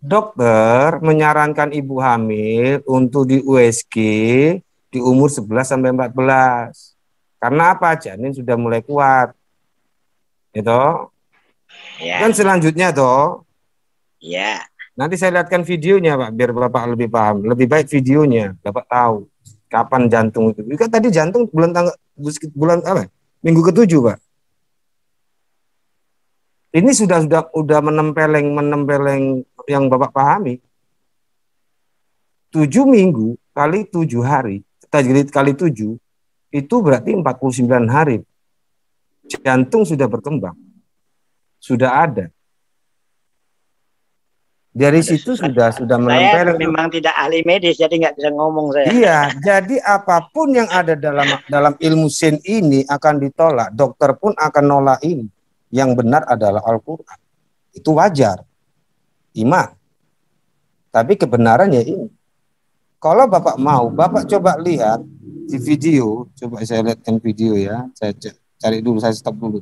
Dokter menyarankan ibu hamil untuk di USG di umur 11 sampai 14. Karena apa? Janin sudah mulai kuat. Gitu. Ya. Kan selanjutnya toh. Ya. Nanti saya lihatkan videonya, Pak, biar Bapak lebih paham. Lebih baik videonya, Bapak tahu kapan jantung itu. Kan tadi jantung bulan apa? Minggu ke-7, Pak. Ini sudah menempeleng yang Bapak pahami. 7 minggu kali 7 hari, kali 7 itu berarti 49 hari. Jantung sudah berkembang. Sudah ada. Dari situ sudah menempel. Saya memang tidak ahli medis, jadi nggak bisa ngomong saya. Iya, jadi apapun yang ada dalam ilmu sains ini akan ditolak. Dokter pun akan nolak ini. Yang benar adalah Al-Quran. Itu wajar. Iman. Tapi kebenarannya ini. Kalau Bapak mau, Bapak coba lihat di video. Coba saya lihatkan video ya. Saya cari dulu, saya stop dulu.